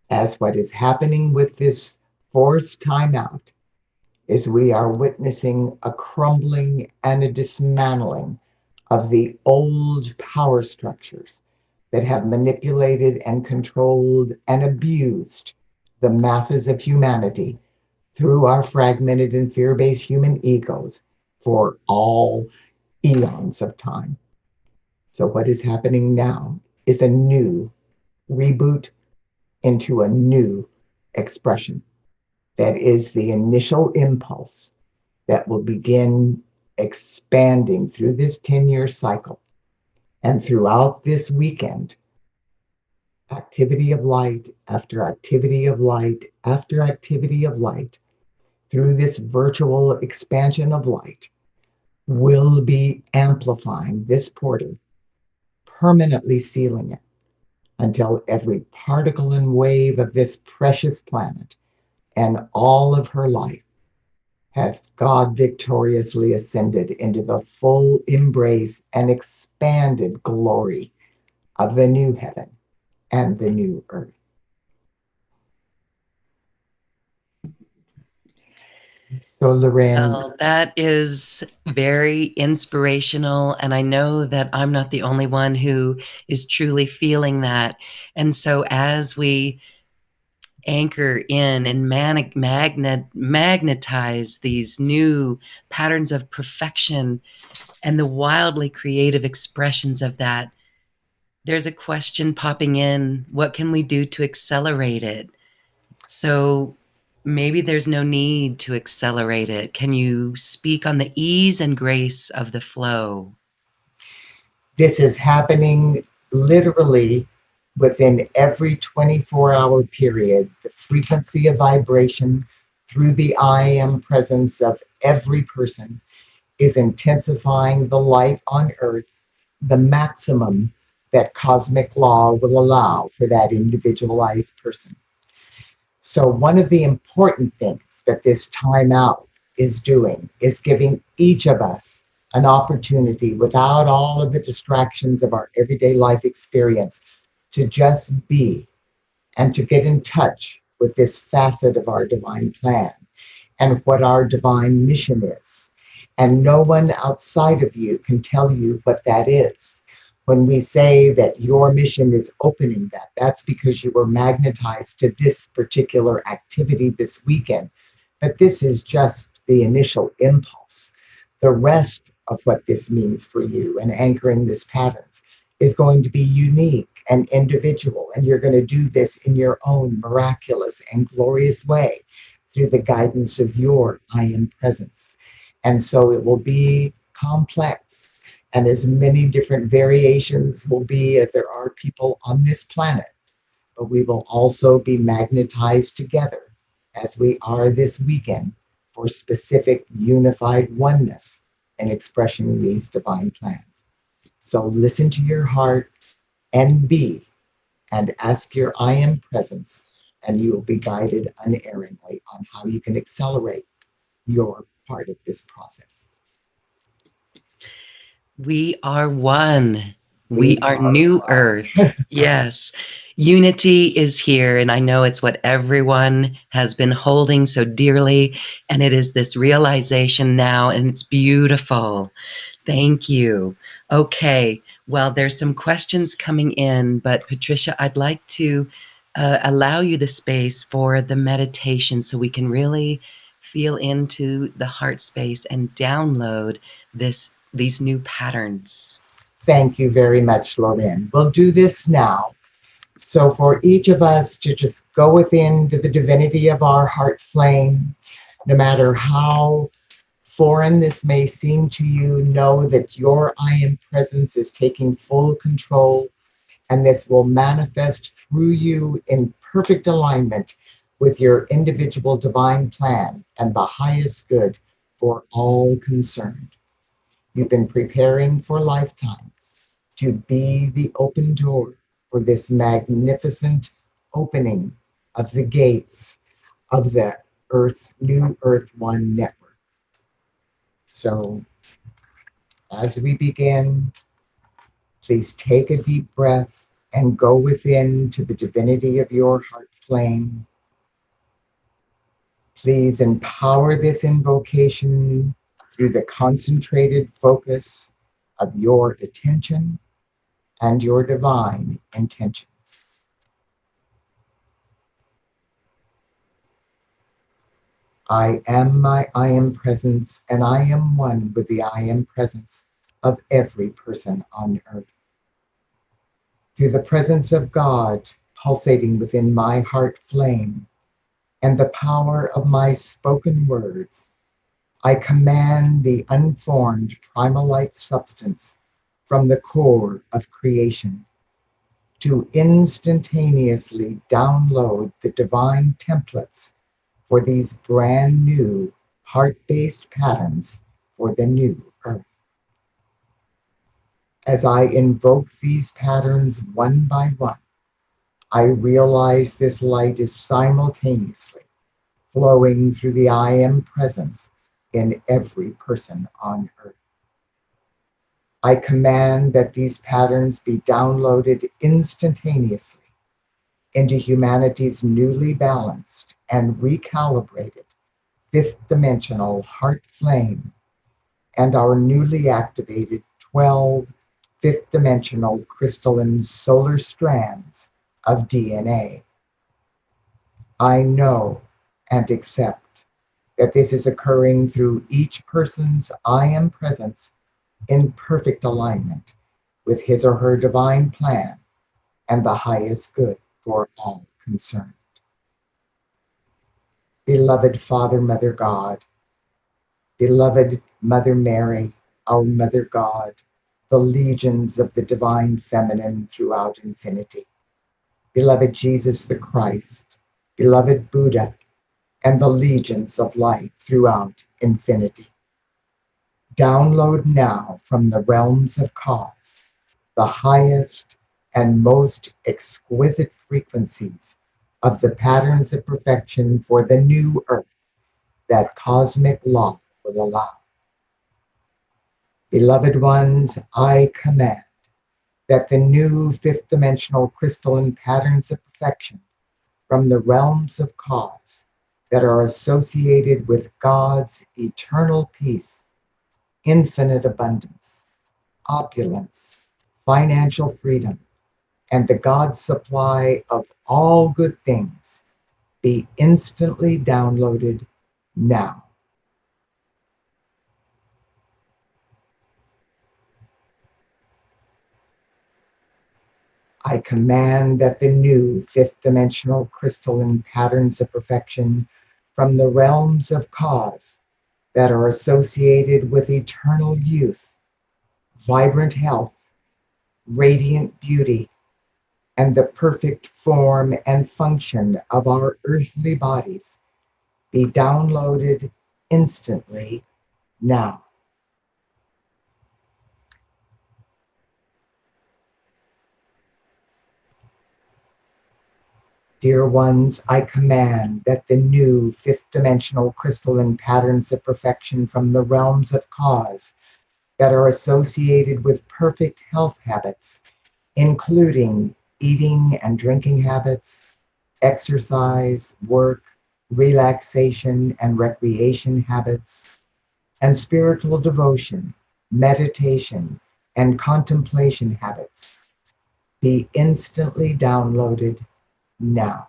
As what is happening with this forced timeout is we are witnessing a crumbling and a dismantling of the old power structures that have manipulated and controlled and abused the masses of humanity through our fragmented and fear-based human egos for all eons of time. So what is happening now is a new reboot into a new expression that is the initial impulse that will begin expanding through this 10-year cycle. And throughout this weekend, activity of light after activity of light after activity of light, through this virtual expansion of light, will be amplifying this portal, permanently sealing it until every particle and wave of this precious planet and all of her life has God victoriously ascended into the full embrace and expanded glory of the new heaven and the new earth. So, Lorraine. Well, that is very inspirational. And I know that I'm not the only one who is truly feeling that. And so as we anchor in and magnetize these new patterns of perfection and the wildly creative expressions of that, there's a question popping in: what can we do to accelerate it? So maybe there's no need to accelerate it. Can you speak on the ease and grace of the flow? This is happening literally within every 24-hour period. The frequency of vibration through the I am presence of every person is intensifying the light on earth, the maximum that cosmic law will allow for that individualized person. So one of the important things that this timeout is doing is giving each of us an opportunity, without all of the distractions of our everyday life experience, to just be and to get in touch with this facet of our divine plan and what our divine mission is. And no one outside of you can tell you what that is. When we say that your mission is opening that, that's because you were magnetized to this particular activity this weekend. But this is just the initial impulse. The rest of what this means for you and anchoring this patterns is going to be unique and individual. And you're going to do this in your own miraculous and glorious way through the guidance of your I am presence. And so it will be complex, and as many different variations will be as there are people on this planet. But we will also be magnetized together as we are this weekend for specific unified oneness and expression in these divine plans. So listen to your heart and be, and ask your I am presence, and you will be guided unerringly on how you can accelerate your part of this process. We are one. We We are are New one. Earth. Yes. Unity is here. And I know it's what everyone has been holding so dearly. And it is this realization now, and it's beautiful. Thank you. Okay. Well, there's some questions coming in, but Patricia, I'd like to allow you the space for the meditation so we can really feel into the heart space and download these new patterns. Thank you very much, Lorraine. We'll do this now. So for each of us to just go within to the divinity of our heart flame, no matter how foreign this may seem to you, know that your I am presence is taking full control, and this will manifest through you in perfect alignment with your individual divine plan and the highest good for all concerned. You've been preparing for lifetimes to be the open door for this magnificent opening of the gates of the New Earth One network. So as we begin, please take a deep breath and go within to the divinity of your heart flame. Please empower this invocation through the concentrated focus of your attention and your divine intentions. I am my I am presence, and I am one with the I am presence of every person on earth. Through the presence of God pulsating within my heart flame and the power of my spoken words, I command the unformed primal light substance from the core of creation to instantaneously download the divine templates for these brand new heart-based patterns for the new earth. As I invoke these patterns one by one, I realize this light is simultaneously flowing through the I am presence in every person on earth. I command that these patterns be downloaded instantaneously into humanity's newly balanced and recalibrated fifth dimensional heart flame and our newly activated 12 fifth dimensional crystalline solar strands of DNA. I know and accept that this is occurring through each person's I am presence in perfect alignment with his or her divine plan and the highest good for all concerned. Beloved Father, Mother God, beloved Mother Mary, our Mother God, the legions of the divine feminine throughout infinity, beloved Jesus the Christ, beloved Buddha, and the legions of light throughout infinity. Download now from the realms of cause the highest and most exquisite frequencies of the patterns of perfection for the new earth that cosmic law will allow. Beloved ones, I command that the new fifth dimensional crystalline patterns of perfection from the realms of cause that are associated with God's eternal peace, infinite abundance, opulence, financial freedom, and the God supply of all good things be instantly downloaded now. I command that the new fifth dimensional crystalline patterns of perfection from the realms of cause that are associated with eternal youth, vibrant health, radiant beauty, and the perfect form and function of our earthly bodies be downloaded instantly now. Dear ones, I command that the new fifth dimensional crystalline patterns of perfection from the realms of cause that are associated with perfect health habits, including eating and drinking habits, exercise, work, relaxation and recreation habits, and spiritual devotion, meditation, and contemplation habits, be instantly downloaded now.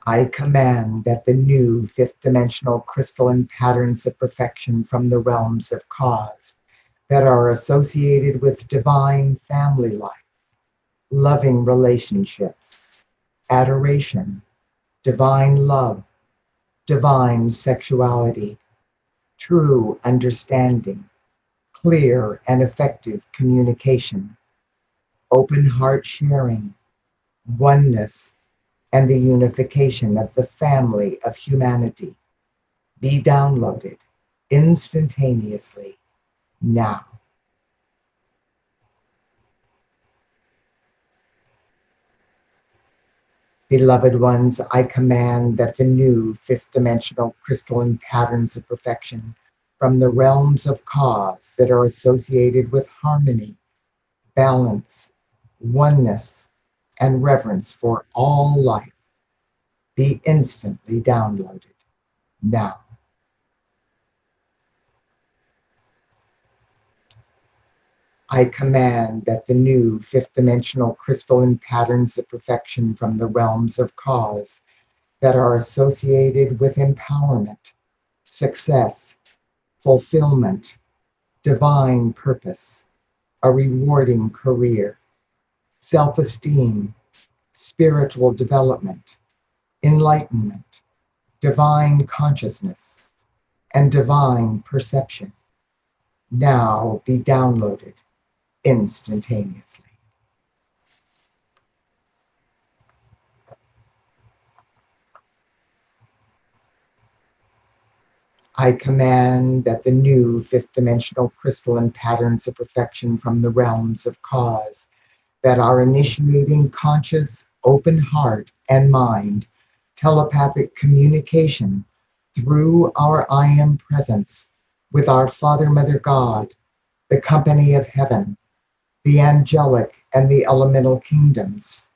I command that the new fifth dimensional crystalline patterns of perfection from the realms of cause that are associated with divine family life, loving relationships, adoration, divine love, divine sexuality, true understanding, clear and effective communication, open heart sharing, oneness, and the unification of the family of humanity be downloaded instantaneously now. Beloved ones, I command that the new fifth dimensional crystalline patterns of perfection from the realms of cause that are associated with harmony, balance, oneness, and reverence for all life be instantly downloaded now. I command that the new fifth dimensional crystalline patterns of perfection from the realms of cause that are associated with empowerment, success, fulfillment, divine purpose, a rewarding career, self-esteem, spiritual development, enlightenment, divine consciousness, and divine perception now be downloaded instantaneously. I command that the new fifth dimensional crystalline patterns of perfection from the realms of cause that are initiating conscious, open heart and mind, telepathic communication through our I Am presence with our Father, Mother God, the company of heaven, the angelic and the elemental kingdoms,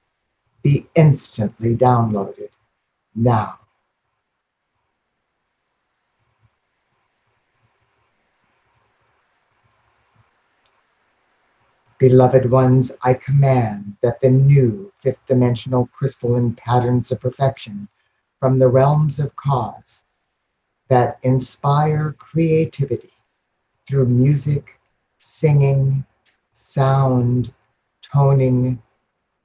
be instantly downloaded now. Beloved ones, I command that the new fifth dimensional crystalline patterns of perfection from the realms of cause that inspire creativity through music, singing, sound, toning,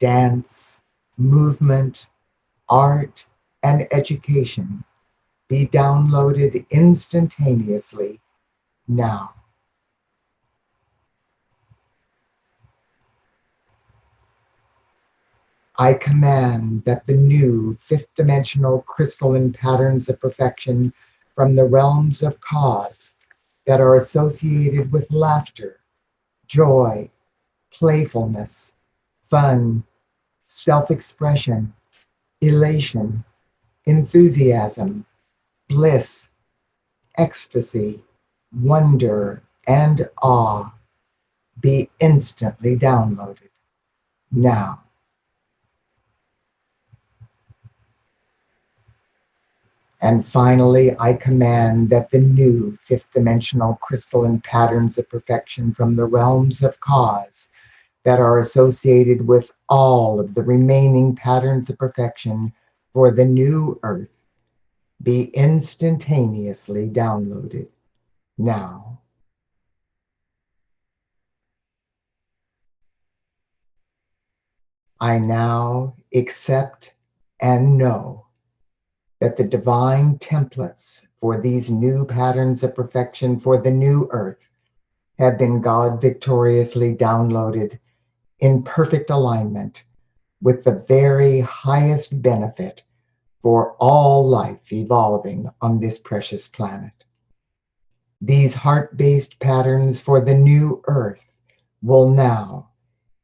dance, movement, art, and education be downloaded instantaneously now. I command that the new fifth dimensional crystalline patterns of perfection from the realms of cause that are associated with laughter, joy, playfulness, fun, self-expression, elation, enthusiasm, bliss, ecstasy, wonder, and awe be instantly downloaded now. And finally, I command that the new fifth dimensional crystalline patterns of perfection from the realms of cause that are associated with all of the remaining patterns of perfection for the new earth be instantaneously downloaded now. I now accept and know that the divine templates for these new patterns of perfection for the new earth have been God victoriously downloaded in perfect alignment with the very highest benefit for all life evolving on this precious planet. These heart-based patterns for the new earth will now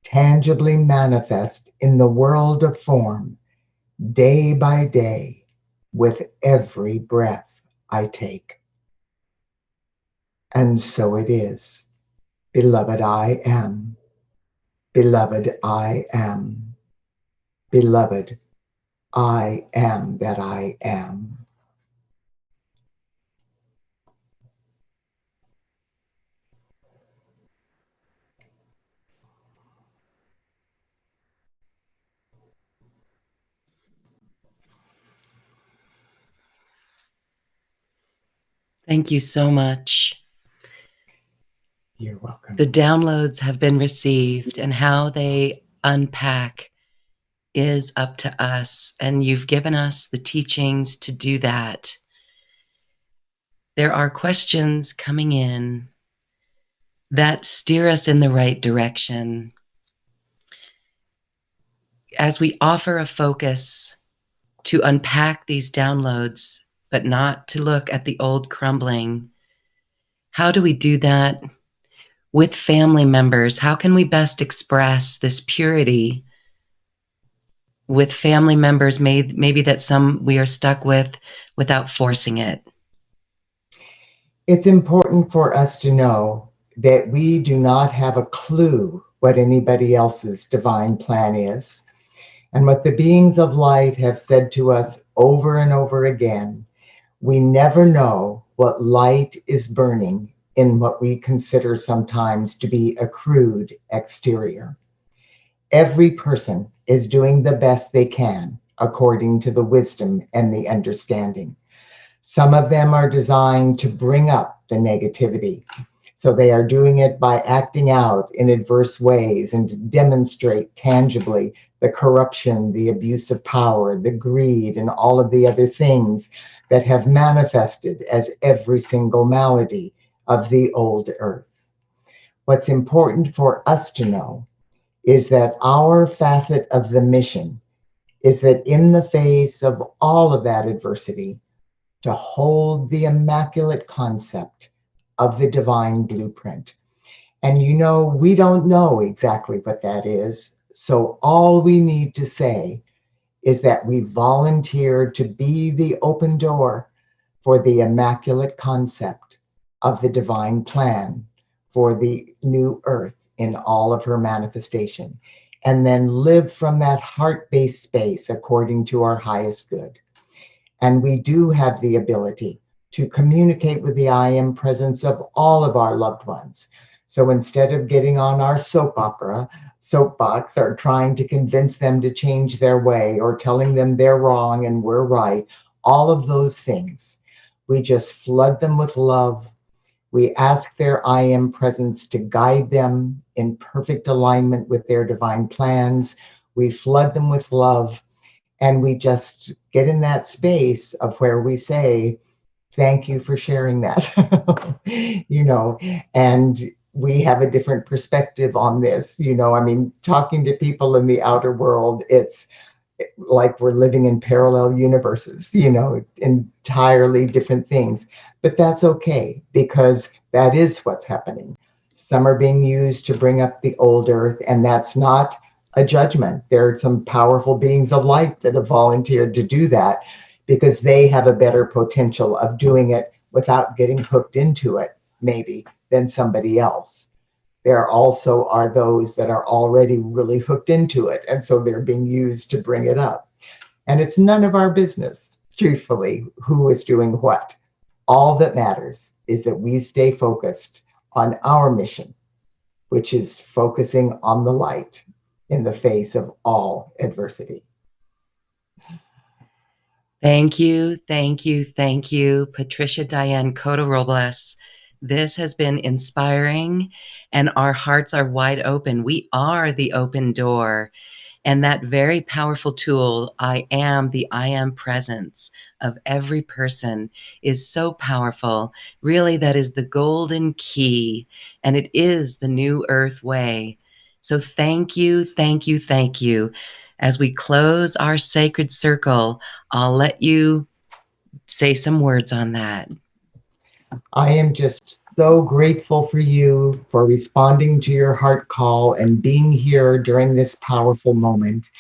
tangibly manifest in the world of form day by day with every breath I take. And so it is. Beloved, I am. Beloved, I am. Beloved, I am that I am. Thank you so much. You're welcome. The downloads have been received, and how they unpack is up to us. And you've given us the teachings to do that. There are questions coming in that steer us in the right direction. As we offer a focus to unpack these downloads, but not to look at the old crumbling, how do we do that with family members? How can we best express this purity with family members, maybe that some we are stuck with, without forcing it? It's important for us to know that we do not have a clue what anybody else's divine plan is. And what the beings of light have said to us over and over again, we never know what light is burning in what we consider sometimes to be a crude exterior. Every person is doing the best they can according to the wisdom and the understanding. Some of them are designed to bring up the negativity. So they are doing it by acting out in adverse ways and to demonstrate tangibly the corruption, the abuse of power, the greed, and all of the other things that have manifested as every single malady of the old earth. What's important for us to know is that our facet of the mission is that in the face of all of that adversity, to hold the immaculate concept of the divine blueprint. And we don't know exactly what that is. So all we need to say is that we volunteer to be the open door for the immaculate concept of the divine plan for the new earth in all of her manifestation, and then live from that heart-based space according to our highest good. And we do have the ability to communicate with the I am presence of all of our loved ones. So instead of getting on our soapbox, or trying to convince them to change their way, or telling them they're wrong and we're right, all of those things, we just flood them with love. We ask their I am presence to guide them in perfect alignment with their divine plans. We flood them with love. And we just get in that space of where we say, thank you for sharing that, and we have a different perspective on this. Talking to people in the outer world, it's like we're living in parallel universes, entirely different things. But that's okay, because that is what's happening. Some are being used to bring up the old earth, and that's not a judgment. There are some powerful beings of light that have volunteered to do that because they have a better potential of doing it without getting hooked into it, maybe, than somebody else. There also are those that are already really hooked into it, and so they're being used to bring it up. And it's none of our business, truthfully, who is doing what. All that matters is that we stay focused on our mission, which is focusing on the light in the face of all adversity. Thank you, thank you, thank you, Patricia Diane Cota-Robles. This has been inspiring, and our hearts are wide open. We are the open door. And that very powerful tool, I am presence of every person, is so powerful. Really, that is the golden key, and it is the new earth way. So thank you, thank you, thank you. As we close our sacred circle, I'll let you say some words on that. I am just so grateful for you for responding to your heart call and being here during this powerful moment.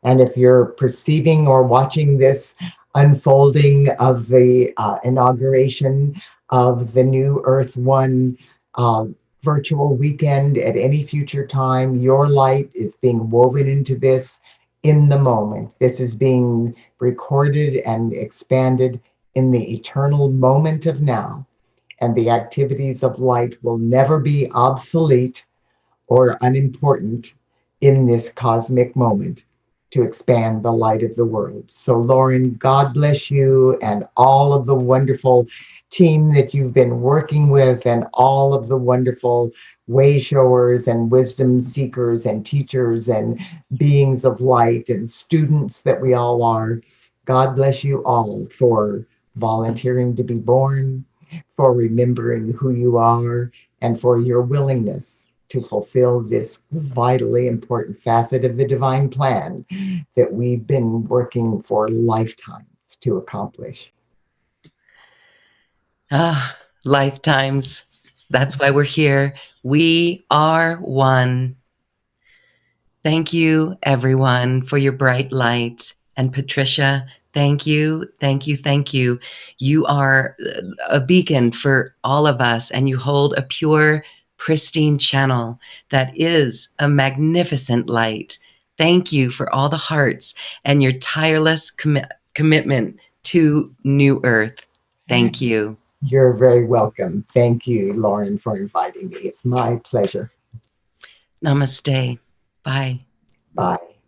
And if you're perceiving or watching this unfolding of the inauguration of the New Earth One virtual weekend at any future time, your light is being woven into this in the moment. This is being recorded and expanded in the eternal moment of now. And the activities of light will never be obsolete or unimportant in this cosmic moment to expand the light of the world. So Lauren, God bless you and all of the wonderful team that you've been working with, and all of the wonderful way showers and wisdom seekers and teachers and beings of light and students that we all are. God bless you all for volunteering to be born, for remembering who you are, and for your willingness to fulfill this vitally important facet of the divine plan that we've been working for lifetimes to accomplish. Ah, lifetimes. That's why we're here. We are one. Thank you, everyone, for your bright light. And Patricia, thank you, thank you, thank you. You are a beacon for all of us, and you hold a pure, pristine channel that is a magnificent light. Thank you for all the hearts and your tireless commitment to New Earth. Thank you. You're very welcome. Thank you, Lauren, for inviting me. It's my pleasure. Namaste. Bye. Bye.